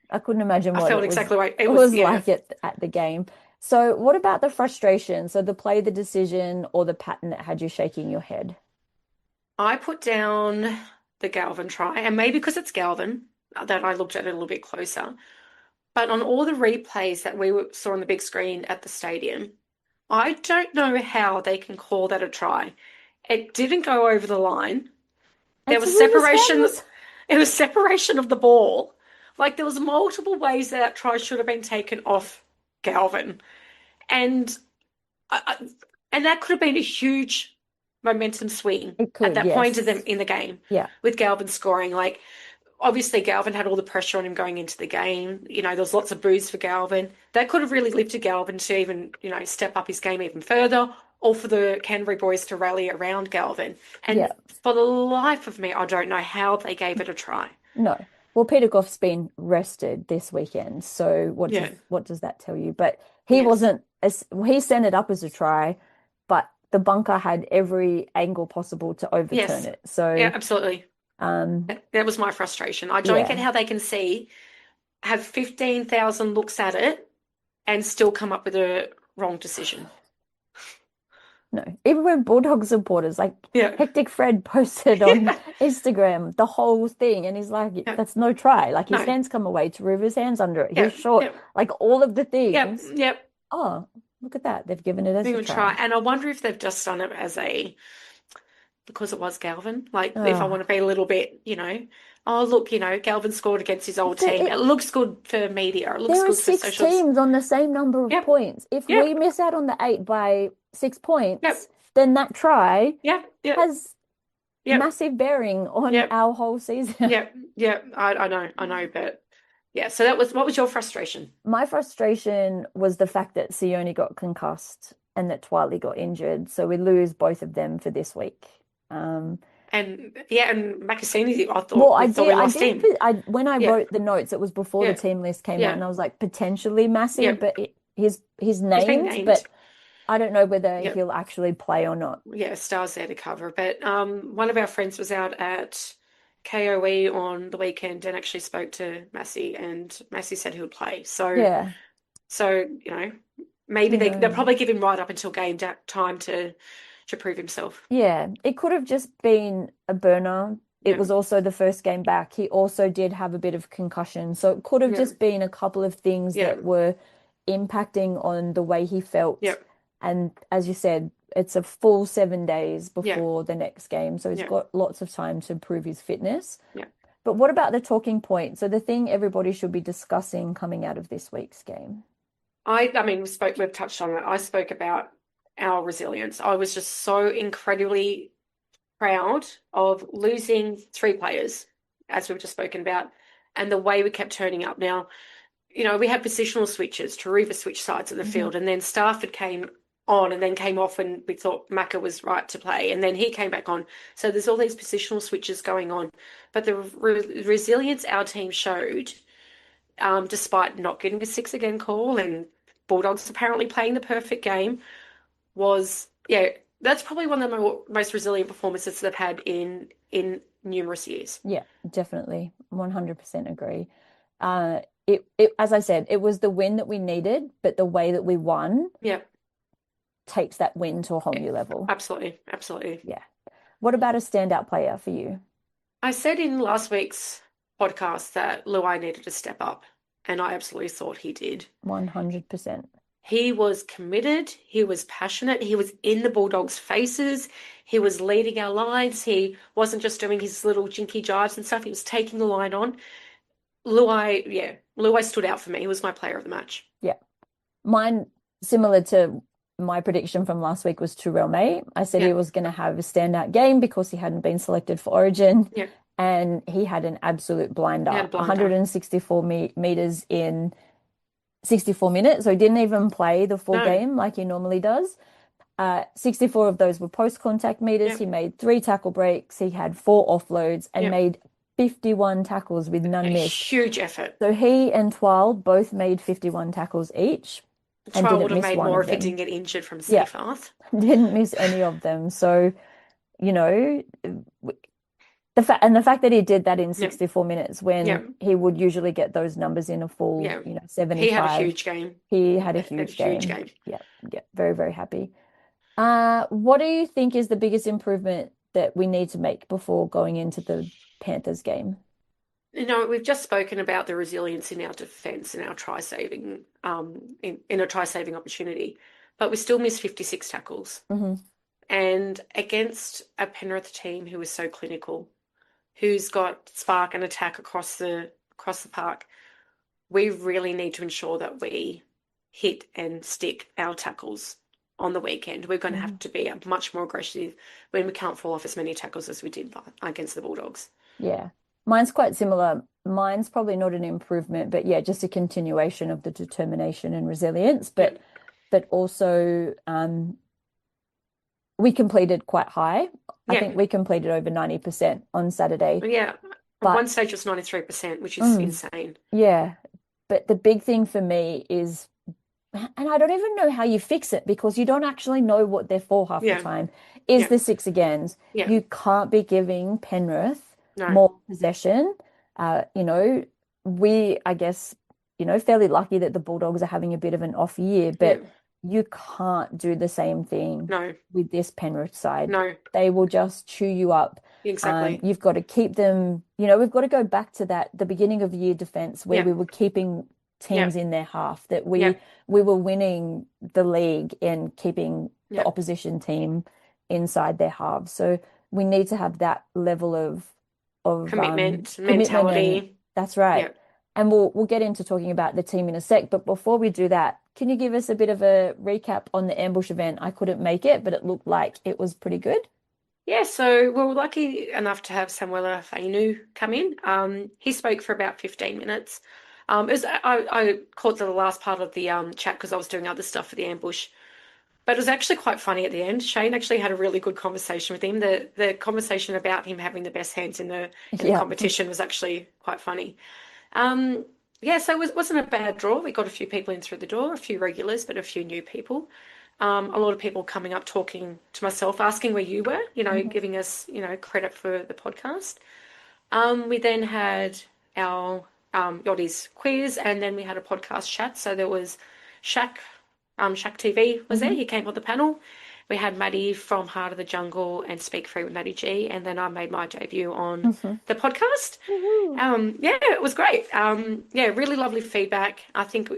I couldn't imagine I what felt exactly right. It it was, was yeah. like at the game. So what about the frustration? So the play, the decision, or the pattern that had you shaking your head? I put down the Galvin try, and maybe because it's Galvin that I looked at it a little bit closer. But on all the replays that saw on the big screen at the stadium, I don't know how they can call that a try. It didn't go over the line. There It's was Ruben's hand separation. was It was separation of the ball. Like there was multiple ways that try should have been taken off Galvin, and I, and that could have been a huge momentum swing it at could, that point of them yes. in the game Yeah. with Galvin scoring. Like obviously Galvin had all the pressure on him going into the game. There was lots of boos for Galvin. That could have really lifted Galvin to even, step up his game even further, or for the Canterbury boys to rally around Galvin. And Yeah. for the life of me, I don't know how they gave it a try. No. Well, Peter Goff's been rested this weekend, so Yeah. what does that tell you? But he Yes. wasn't as he sent it up as a try, but the bunker had every angle possible to overturn Yes. it. Yeah, So, absolutely. um, That was my frustration. I don't get yeah, how they can have 15,000 looks at it and still come up with a wrong decision. no. Even when Bulldog supporters, like Yeah. Hectic Fred posted on Instagram the whole thing, and he's like, Yeah. that's no try. Like his No. hands come away to remove his hands under it. Yeah. He's short, Yeah. like all of the Yeah. things. Yeah. Oh, look at that. They've given it as a Even try. try. And I wonder if they've just done it as because it was Galvin. Like, if I Oh, want to be a little bit, oh, look, Galvin scored against his old team. It it, looks good for media. It looks there are good for six socials. teams on the same number of Yep. points. If we Yep. miss out on the eight by 6 points, Yep. then that try Yep. Yep. has Yep. massive bearing on Yep. our whole season. Yep. Yep. I know, but yeah. So what was your frustration? My frustration was the fact that Sione got concussed and that Twiley got injured. So we lose both of them for this week. Um, And yeah, and Makasini, well, we thought we I lost did, him. when I Yeah. wrote the notes, it was before the Yeah. team list came out, Yeah. and I was like, potentially Massey, Yeah. but he's He's been named, named. but I don't know whether Yeah. he'll actually play or not. Yeah, Star's there to cover. But one of our friends was out at KOE on the weekend and actually spoke to Massey, and Massey said he would play. Yeah, So maybe who they'll knows? probably give him right up until time to prove himself. Yeah, it could have just been a burner. It Yeah, was also the first game back. He also did have a bit of concussion. So it could have yeah, just been a couple of things yeah, that were impacting on the way he yeah, felt. And as you said, it's a full 7 days yeah, before the next game. So he's yeah, got lots of time to prove his fitness. yeah. But what about the talking point? So the thing everybody should be discussing coming out of this week's game. I mean, we've touched on it. I spoke about our resilience. I was just so incredibly proud of losing three players, as we've just spoken about, and the way we kept turning up. Now, we had positional switches. Taruva switched sides of the Mhm. field, and then Strathfield came on and then came off when we thought Macca was right to play, and then he came back on. So there's all these positional switches going on. But the resilience our team showed, despite not getting a six again call and Bulldogs apparently playing the perfect game, was, yeah, that's probably one of the most resilient performances they've had in numerous years. Yeah, definitely. 100% agree. It as I said, it was the win that we needed, but the way that we won Yeah, takes that win to a whole yeah, new level. absolutely, absolutely. Yeah. What about a standout player for you? I said in last week's podcast that Luai needed to step up, and I absolutely thought he did. 100%. He was committed, he was passionate, he was in the Bulldogs' faces, he was leading our lines, he wasn't just doing his little jinky jives and stuff, he was taking the line on. Luai stood out for me. He was my player of the match. Yeah. Mine, similar to my prediction from last week, was Turrell May. I said he Yeah, was going to have a standout game because he hadn't been selected for Origin, yeah, and he had an absolute he had blinder, a blinder. 164 meters in 64 minutes. So he didn't even play the full No, game like he normally does. 64 of those were post-contact meters. yeah, He made 3 tackle breaks. He had 4 offloads and yeah, made 51 tackles with a none missed. huge effort. So he and Twal both made 51 tackles each and Trial didn't would have miss made one more of if he them. didn't get injured from Yeah, safe earth. didn't miss any of them. So, you know, the fact that he did that in Yeah, 64 minutes yeah, when he would usually get those numbers in a full, yeah. He had a 75, huge game. he He had a had a huge huge game. game. Yeah, yeah, very, very happy. What do you think is the biggest improvement that we need to make before going into the Panthers game? We've just spoken about the resilience in our defence and our try saving, in a try saving opportunity, but we still missed 56 tackles. Hmm. And against a Penrith team who is so clinical, who's got spark and attack across the park, we really need to ensure that we hit and stick our tackles on the weekend. We're going to have to be much more aggressive when we can't fall off as many tackles as we did against the Bulldogs. Yeah, mine's quite similar. Mine's probably not an improvement, but yeah, just a continuation of the determination and resilience. Yeah, But also we completed quite high. I think yeah, we completed over 90% on Saturday. yeah. At But one stage it was 93%, which is mm, insane. yeah, but the big thing for me is and I don't even know how you fix it because you don't actually know what they're for half the Yeah. time, is Yeah. the six agains. Yeah. You can't be giving Penrith No. more possession. You know, I guess, fairly lucky that the Bulldogs are having a bit of an off year, Yeah. but you can't do the same thing No. with this Penrith side. No. They will just chew you up. Exactly. You've got to keep them, we've got to go back to the beginning of the year defense where Yeah. we were keeping Yeah. teams in their half, that Yeah. we were winning the league in keeping the Yeah. opposition team inside their halves. So we need to have that level of Commitment, commitment, and mentality. that's right. Yeah. And we'll get into talking about the team in a sec. But before we do that, can you give us a bit of a recap on the ambush event? I couldn't make it, but it looked like it was pretty good. Yeah, so we were lucky enough to have Samuela Fainu come in. He spoke for about 15 minutes. I caught the last part of the chat because I was doing other stuff for the ambush. But it was actually quite funny at the end. Shane actually had a really good conversation with him. The conversation about him having the best hands in the Yeah. competition was actually quite funny. Um, yeah, so wasn't a bad draw. We got a few people in through the door, a few regulars, but a few new people. A lot of people coming up, talking to myself, asking where you were, giving us, credit for the podcast. We then had our Yachty's quiz, and then we had a podcast chat. So there was Shaq, Shaq TV was there. Mhm. He came on the panel. We had Maddie from Heart of the Jungle and Speak Free with Maddie G, and then I made my debut on Mhm. the podcast. Woohoo. Yeah, it was great. Yeah, really lovely feedback. I think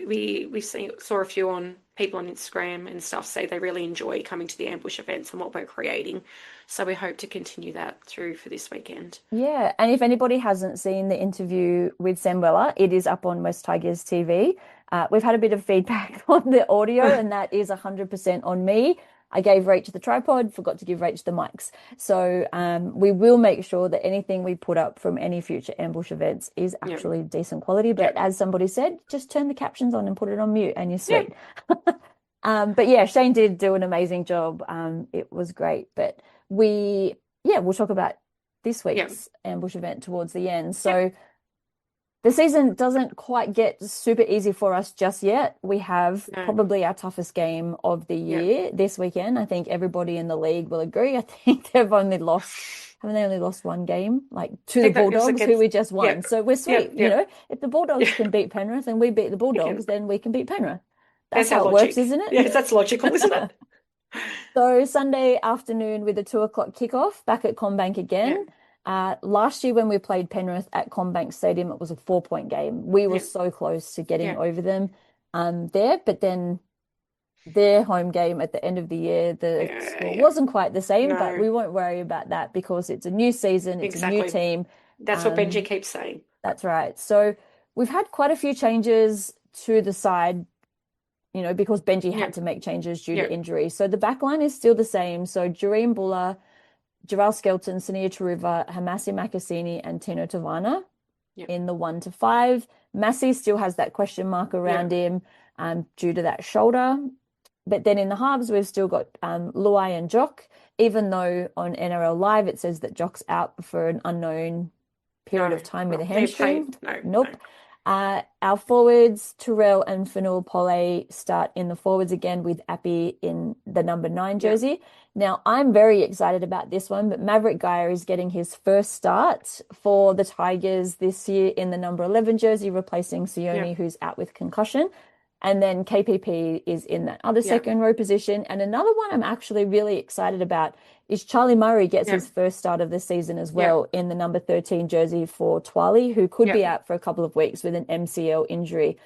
saw a few on people on Instagram and stuff say they really enjoy coming to the ambush events and what we're creating. So we hope to continue that through for this weekend. Yeah, and if anybody hasn't seen the interview with Sam Weller, it is up on West Tigers TV. We've had a bit of feedback on the audio, and that is 100% on me. I gave Rach the tripod, forgot to give Rach the mics. So we will make sure that anything we put up from any future ambush events is Yeah, actually decent quality. yeah, But as somebody said, just turn the captions on and put it on mute, and you're yeah, sweet. But yeah, Shane did do an amazing job. It was great. But we'll talk about this yeah, week's ambush event towards the end. yeah. So the season doesn't quite get super easy for us just yet. We have No, probably our toughest game of the yeah. year this weekend. I think everybody in the league will agree. I think haven't they only lost one game, like to I the think that was Bulldogs, who against. we just Yeah, won. So we're yeah, sweet. yeah, If the Bulldogs yeah. can beat Penrith and we beat the We can. Bulldogs, then we can beat Penrith. That's There's our how it works, logic. isn't Yes, it? that's logical, isn't it? So Sunday afternoon with a 2 o'clock kickoff back at Combank Yeah, again. Last year when we played Penrith at Combank Stadium, it was a 4 point game. We were yeah, so close to getting yeah. over them there, but then their home game at the end of the year, the Yeah, score yeah. wasn't quite the same, but No, we won't worry about that because it's a new season, it's a new exactly. team. That's what Benji Um, keeps saying. that's right. So we've had quite a few changes to the side, because Benji Yeah, had to make changes due yeah, to injury. So the back line is still the same. So Jareen Buller, Jarrell Skelton, Sania Taruva, Hamasi Makasini, and Tino Tavana yeah, in the 1 to 5. Massey still has that question mark yeah. around him due to that shoulder. But then in the halves, we've still got Luai and Jock, even though on NRL Live it says that Jock's out for an unknown period of No, time with a well, they played. hamstring. No, no. Nope. Our forwards, Terrell and Fanul Pole, start in the forwards again with Appy in the number 9 Yeah, jersey. Now, I'm very excited about this one, but Maverick Geyer is getting his first start for the Tigers this year in the number 11 jersey, replacing yeah, Sione, who's out with concussion. And then KPP is in that other yeah, second row position. And another one I'm actually really excited about is Charlie Murray gets yeah, his first start of the season as yeah, well in the number 13 jersey for Twali, who could yeah. be out for a couple of weeks with an MCL injury.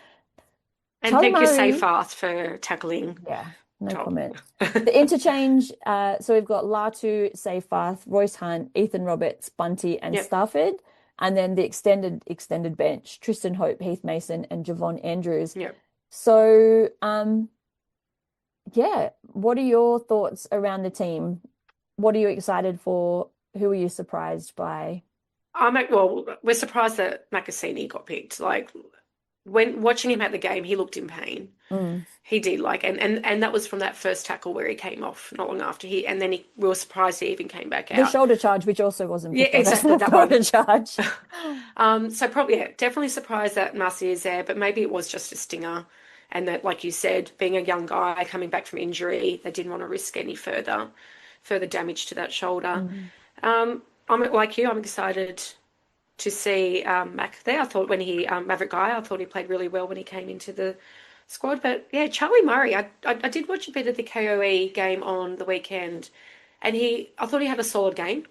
And Charlie thank you, Murray, Sayfath, for tackling yeah, no top. comment. The interchange, so we've got Latu, Seyfarth, Royce Hunt, Ethan Roberts, Bunty, and Yep, Starford. And then the extended bench, Tristan Hope, Heath Mason, and Javon Andrews. yep. So, yeah, what are your thoughts around the team? What are you excited for? Who are you surprised by? Well, we're surprised that Makasini got picked. Like when watching him at the game, he looked in pain. Mm. He did and that was from that first tackle where he came off not long after and then we were surprised he even came back The out. shoulder charge, which also wasn't Yeah, picked up as exactly a that shoulder one. charge. So probably, yeah, definitely surprised that Marcy is there, but maybe it was just a stinger. and that, like you said, being a young guy coming back from injury, they didn't want to risk any further damage to that shoulder. Mm. I'm like you. I'm excited to see Mac there. I thought when he Maverick Guy, I thought he played really well when he came into the squad. But yeah, Charlie Murray. I did watch a bit of the KOE game on the weekend, and I thought he had a solid game.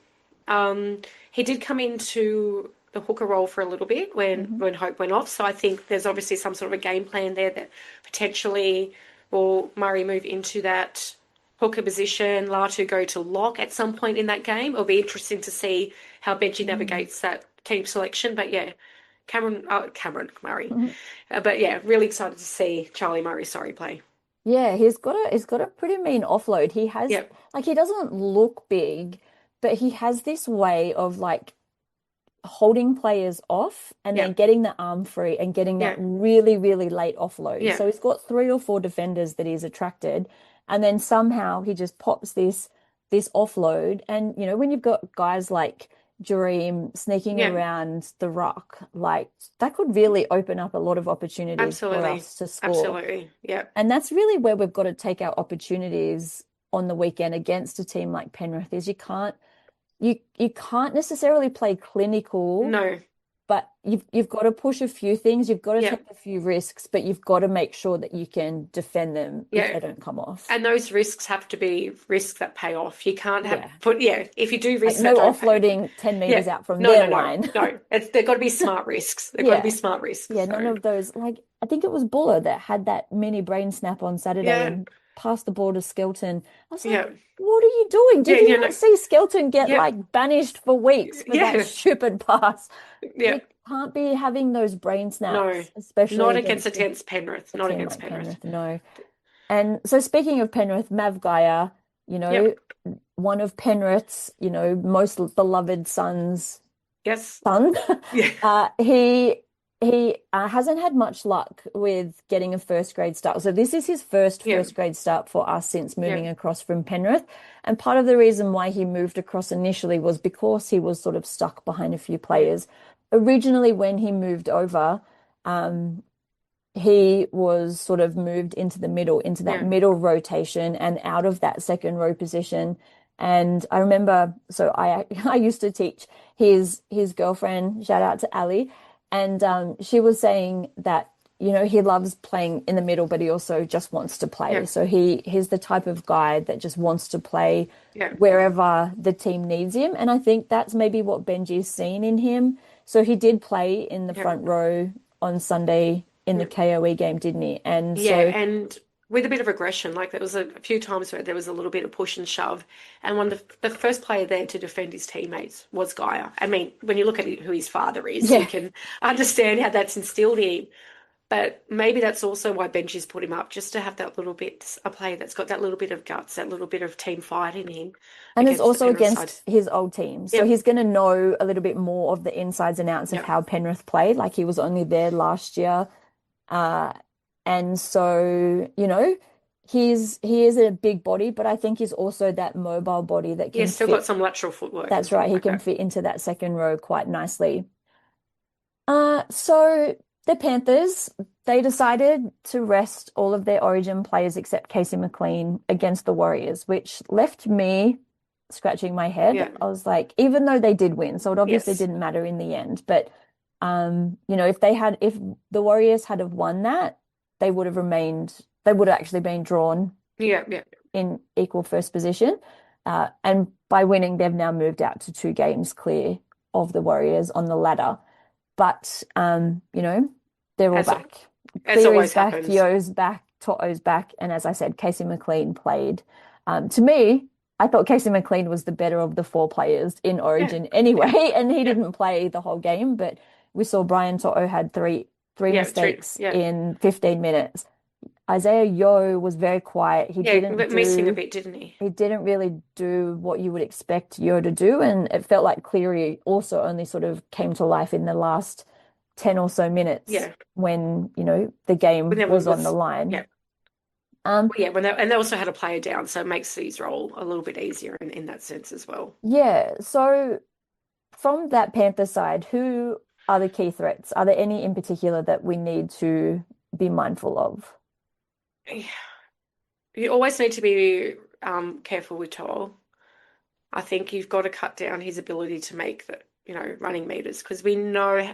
He did come into the hooker role for a little bit Mhm. when Hope went off. So I think there's obviously some sort of a game plan there that potentially will Murray move into that hooker position, Latu go to lock at some point in that game. It'll be interesting to see how Benji Mm. navigates that team selection. But yeah, Cameron Murray. Mhm. But yeah, really excited to see Charlie Murray, sorry, play. Yeah, he's got a pretty mean offload. He has Yep, like he doesn't look big, but he has this way of like holding players off and then yep, getting the arm free and getting that yeah, really, really late offload. yeah, So he's got three or four defenders that he's attracted, and then somehow he just pops this offload. And when you've got guys like Dream sneaking yeah, around the rock, like that could really open up a lot of opportunities for absolutely, us to score. absolutely, yep, And that's really where we've got to take our opportunities on the weekend against a team like Penrith is you can't necessarily play clinical, no, but you've got to push a few things, you've got to take yep, a few risks, but you've got to make sure that you can defend them if yeah. they don't come off. And those risks have to be risks that pay off. You can't have Yeah. put, yeah, if you do Like risks that no don't pay, offloading 10 yeah, meters out from no, their no, no, line. no. They've got to be smart risks. They've got to be Yeah. smart risks. Yeah, none So, of those. Like, I think it was Buller that had that mini brain snap on Saturday yeah, and passed the ball to Skelton. I was like, yeah, what are you doing? yeah, Did you you know, not see Skelton get yeah, like banished for weeks for that yeah, stupid pass? yeah. You can't be having those brain No, snaps, especially not against against Penrith. a Not team against like Penrith. Penrith. No. And so speaking of Penrith, Mav Gaia, you know, Yep. one of Penrith's, most beloved Yes. son. Yeah. He hasn't had much luck with getting a first grade start. So this is his first Yeah. first grade start for us since Yeah. moving across from Penrith. And part of the reason why he moved across initially was because he was sort of stuck behind a few Yeah. players. Originally, when he moved over, um, he was sort of moved into the middle, into that Yeah. middle rotation and out of that second row position. And I remember, so I I used to teach his girlfriend, shout out to Ali, and she was saying that he loves playing in the middle, but he also just wants to play. Yeah. So he's the type of guy that just wants to play Yeah. wherever the team needs him. And I think that's maybe what Benji's seen in him. So he did play in the Yeah. front row on Sunday in the Yeah. KOE game, didn't he? And Yeah. so, And with a bit of aggression, like there was a few times where there was a little bit of push and shove. And one of the first player there to defend his teammates was Gaia. I mean, when you look at who his father is, you yeah. can understand how that's instilled in him. But maybe that's also why Benji's put him up, just to have that little bit, a player that's got that little bit of guts, that little bit of team fight in him And it's against the also Penrith side. against his old team. So Yep, he's going to know a little bit more of the insides and outs of yep, how Penrith played. Like he was only there last year. Uh, and so, he is a big body, but I think he's also that mobile body that yeah, can still got fit. some lateral footwork That's as well, right. He like can that. fit into that second row quite nicely. So the Panthers, they decided to rest all of their Origin players except Casey McLean against the Warriors, which left me scratching my head. Yeah, I was like, even though they did win, so it obviously yes, didn't matter in the end. But if the Warriors had have won that, they would have actually been drawn yeah, yeah. in equal first position. And by winning, they've now moved out to 2 games clear of the Warriors on the ladder. But they're all As back. as Cleary's always back, happens. Yo's back, To'o's back, and as I said, Casey McLean played. To me, I thought Casey McLean was the better of the four players in Yeah, Origin anyway, yeah, and he yeah, didn't play the whole game. But we saw Brian To'o had three yeah. True. mistakes Yeah, in 15 minutes. Isaiah Yo was very quiet. yeah. But missing a bit, didn't he? He didn't really do what you would expect Yo to do, and it felt like Cleary also only sort of came to life in the last 10 or so minutes Yeah. when, the When game there was on the was, line. yeah, Um, well, yeah. When they also had a player down, so it makes his role a little bit easier in that sense as well. yeah, so from that Panther side, who are the key threats? Are there any in particular that we need to be mindful of? you always need to be careful with Toll. I think you've got to cut down his ability to make the, running meters because we know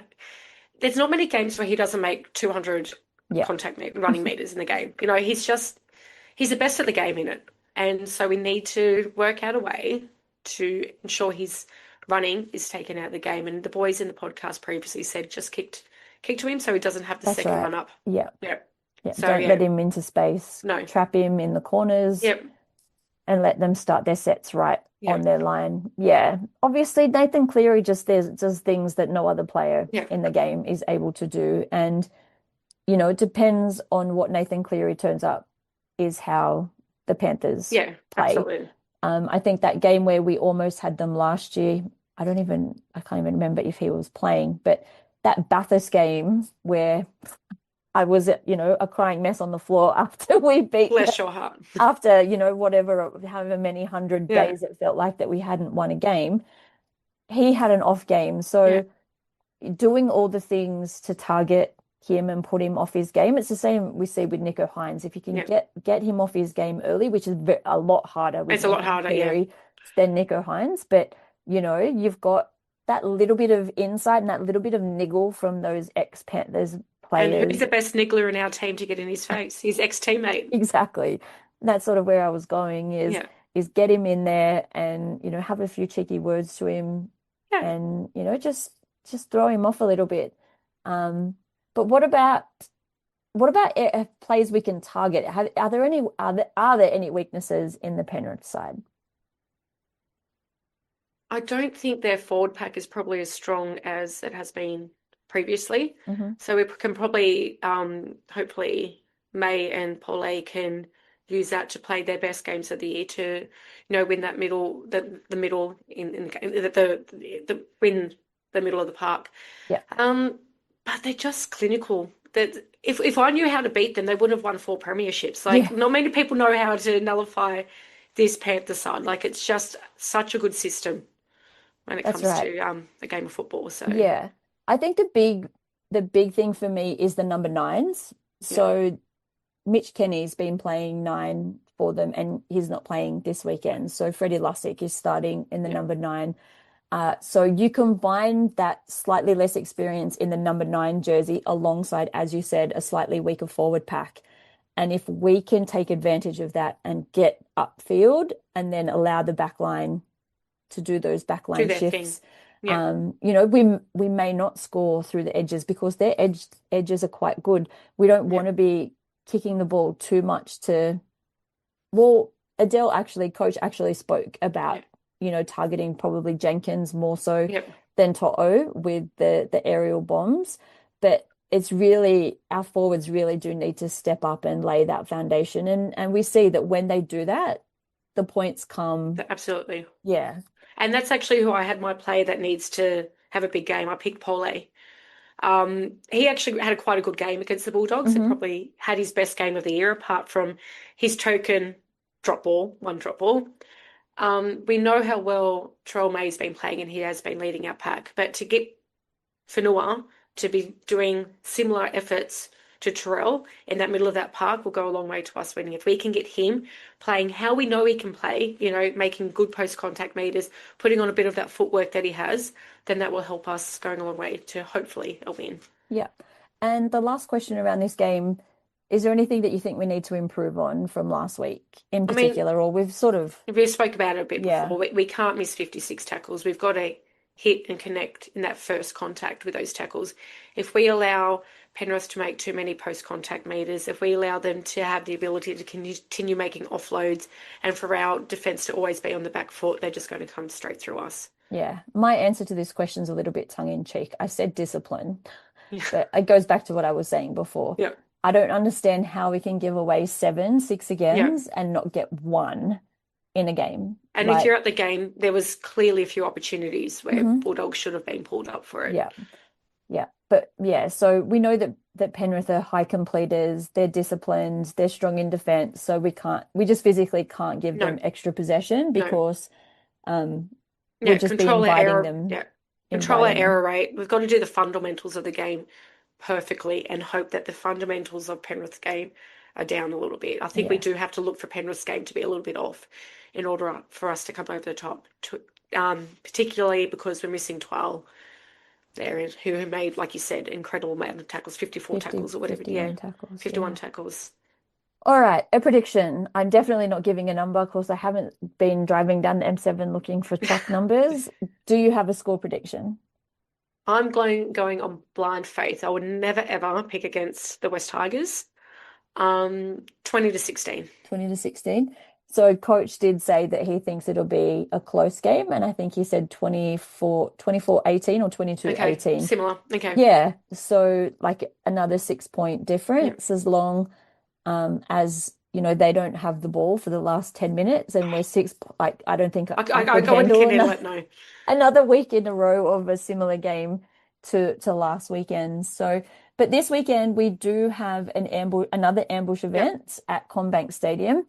there's not many games where he doesn't make 200 Yeah, running meters in the game. He's the best at the game in it. And so we need to work out a way to ensure his running is taken out of the game. And the boys in the podcast previously said just kick to him so he doesn't have the that's second right. run up. Yeah. Yeah. Yeah. So Don't let yeah, him into space. no. Trap him in the corners Yep. and let them start their sets right on Yep. their line. Yeah. Obviously, Nathan Cleary just does things that no other player Yep. in the game is able to do. And, it depends on what Nathan Cleary turns up, is how the Panthers Yeah, play. absolutely. I think that game where we almost had them last year, I can't even remember if he was playing, but that Bathurst game where I was, a crying mess on the floor after we beat them, Bless your heart. after, whatever, however many hundred Yeah. days it felt like that we hadn't won a game. He had an off game. Yeah. So doing all the things to target him and put him off his game, it's the same we see with Nico Hines. If you can Yeah. get him off his game early, which is a lot harder with It's a lot Nathan harder. Yeah. Cleary than Nico Hines, but you've got that little bit of insight and that little bit of niggle from those ex-Panthers And who's players. the best niggler in our team to get in his face? His ex-teammate. Exactly. That's sort of where I was going Yeah. is get him in there and, have a few cheeky words to him Yeah. and, just throw him off a little bit. But what about plays we can target? Are there any weaknesses in the Penrith side? I don't think their forward pack is probably as strong as it has been previously. Hmm. So we can probably, hopefully, May and Paulet can use that to play their best games of the year to, win that middle, the middle in the win the middle of the park. Yeah, But they're just clinical. That if I knew how to beat them, they wouldn't have won 4 premierships. Like yeah, not many people know how to nullify this Panther side. Like it's just such a good system when it that's comes right. to the game of football. So Yeah. I think the big thing for me is the number nines. yeah, So Mitch Kenny's been playing nine for them and he's not playing this weekend. So Freddie Lussick is starting in the yeah, number nine. So you combine that slightly less experience in the number nine jersey alongside, as you said, a slightly weaker forward pack. And if we can take advantage of that and get upfield and then allow the back line to do those do backline their thing. shifts. Yeah, We may not score through the edges because their edges are quite good. We don't yeah, want to be kicking the ball too much to, well, Adel actually, coach actually spoke yeah, about, targeting probably Jenkins more so yeah. than To'o with the aerial bombs. But it's really our forwards really do need to step up and lay that foundation. And we see that when they do that, the points come. Absolutely. Yeah. And that's actually who I had my player that needs to have a big game. I picked Paulet. He actually had quite a good game against the Bulldogs and Hmm. probably had his best game of the year apart from his token one drop ball. We know how well Terrell May's been playing and he has been leading our pack, but to get Fanua to be doing similar efforts to Terrell in that middle of that park will go a long way to us winning. If we can get him playing how we know he can play, making good post contact meters, putting on a bit of that footwork that he has, then that will help us going a long way to hopefully a win. Yeah. And the last question around this game, is there anything that you think we need to improve on from last week in I mean, particular? Or we've sort of, we spoke about it a bit yeah. before. We can't miss 56 tackles. We've got to hit and connect in that first contact with those tackles. If we allow Penrith to make too many post contact meters, if we allow them to have the ability to continue making offloads and for our defense to always be on the back foot, they're just going to come straight through us. Yeah. My answer to this question is a little bit tongue in cheek. I said discipline, Yeah. but it goes back to what I was saying before. Yeah. I don't understand how we can give away six Yeah. agains and not get one in a game. And if Like, you're at the game, there was clearly a few opportunities where mhm. Bulldogs should have been pulled up for it. Yeah. Yeah. But yeah, so we know that Penrith are high completers, they're disciplined, they're strong in defense, so we just physically can't give No, them extra possession no. because um we'll Yeah, just be control our inviting error. them, Yeah, control our inviting them. error rate. We've got to do the fundamentals of the game perfectly and hope that the fundamentals of Penrith's game are down a little bit. I think we Yeah, do have to look for Penrith's game to be a little bit off in order for us to come over the top, particularly because we're missing Twal there, who made, like you said, incredible amount of tackles, 54 50, tackles or whatever. Yeah, 51 tackles. 51 Yeah. tackles. All right, a prediction. I'm definitely not giving a number. Of course, I haven't been driving down the M7 looking for truck numbers. Do you have a score prediction? I'm going on blind faith. I would never ever pick against the West Tigers. 20 to 16. 20 to 16. So coach did say that he thinks it'll be a close game, and I think he said 24-18 or Okay, 22-18. similar. Okay. Yeah, so like another 6 point Yeah. difference as long as they don't have the ball for the last 10 minutes and we're like I don't think I could I wouldn't handle handle it, no. another week in a row of a similar game to last weekend. So, but this weekend we do have another ambush Yep. event at Combank Stadium.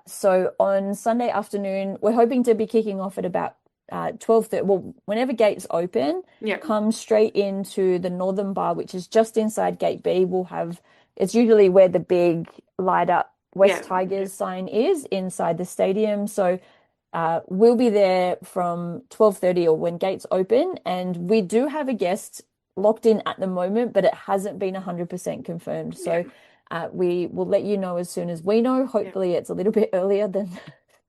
So on Sunday afternoon, we're hoping to be kicking off at about 12:30. Well, whenever gates open, Yep. come straight into the Northern Bar, which is just inside Gate B. It's usually where the big light up West Yeah. Tigers sign is inside the stadium. So we'll be there from 12:30 or when gates open, and we do have a guest locked in at the moment, but it hasn't been 100% confirmed. Yeah. So we will let you know as soon as we know. Yeah. Hopefully, it's a little bit earlier than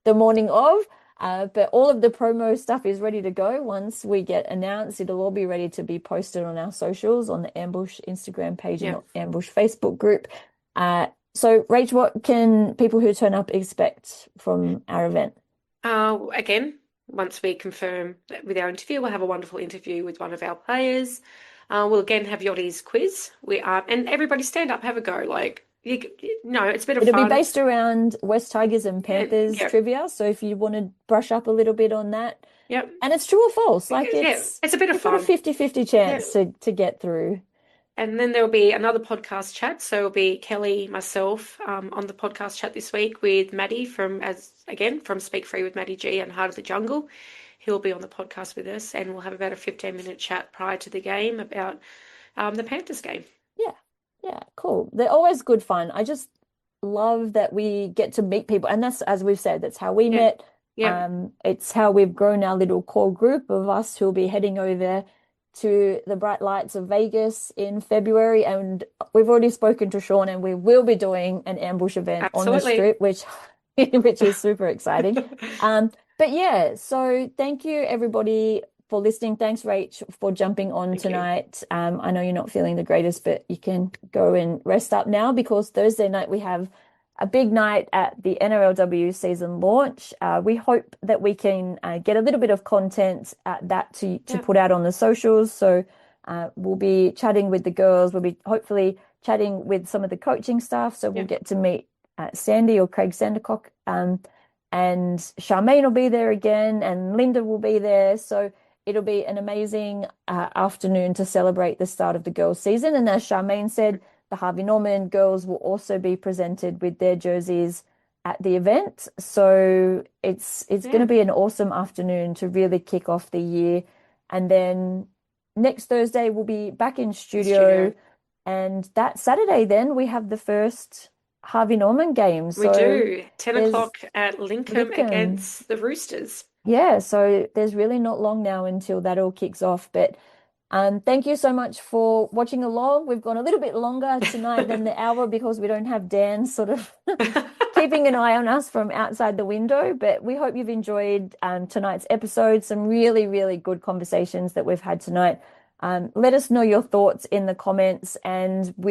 the morning of. But all of the promo stuff is ready to go. Once we get announced, it'll all be ready to be posted on our socials, on the Ambush Instagram page and Yeah. the Ambush Facebook group. So, Rach, what can people who turn up expect from our event? Again, once we confirm that with our interview, we'll have a wonderful interview with one of our players. We'll again have Yottie's quiz. And everybody stand up, have a go. Like no, it's a bit of It'll be fun. based around West Tigers and And Panthers yeah, trivia. So if you want to brush up a little bit on that, yep, and it's true or false, like yeah, it's a bit of you've got a fun. 50-50 Yeah. chance to get through. And then there'll be another podcast chat. So it'll be Kelly, myself, on the podcast chat this week with Maddie from Speak Free with Maddie G and Heart of the Jungle. He'll be on the podcast with us, and we'll have about a 15-minute chat prior to the game about the Panthers game. Yeah. Yeah, cool. They're always good fun. I just love that we get to meet people. And that's, as we've said, that's how we Yeah, met. yeah, It's how we've grown our little core group of us who'll be heading over to the Bright Lights of Vegas in February. And we've already spoken to Sean, and we will be doing an ambush event on the absolutely. strip, which is super exciting. But yeah, so thank you everybody for listening. Thanks, Rach, for jumping on Thank you. tonight. I know you're not feeling the greatest, but you can go and rest up now because Thursday night we have a big night at the NRLW season launch. We hope that we can get a little bit of content at that to Yeah, put out on the socials. So we'll be chatting with the girls. We'll be hopefully chatting with some of the coaching staff. So we'll yeah, get to meet Sandy or Craig Sandercock. And Charmaine will be there again, and Linda will be there. So it'll be an amazing afternoon to celebrate the start of the girls' season. And as Charmaine said, the Harvey Norman girls will also be presented with their jerseys at the event. So it's going to yeah. be an awesome afternoon to really kick off the year. And then next Thursday we'll be back in In studio. studio, and that Saturday then we have the first Harvey Norman game. We So do. 10 there's o'clock at Lincoln Lincoln. against the Roosters. Yeah, so there's really not long now until that all kicks off. But thank you so much for watching along. We've gone a little bit longer tonight than the hour because we don't have Dan sort of keeping an eye on us from outside the window. But we hope you've enjoyed tonight's episode. Some really, really good conversations that we've had tonight. Let us know your thoughts in the comments, and we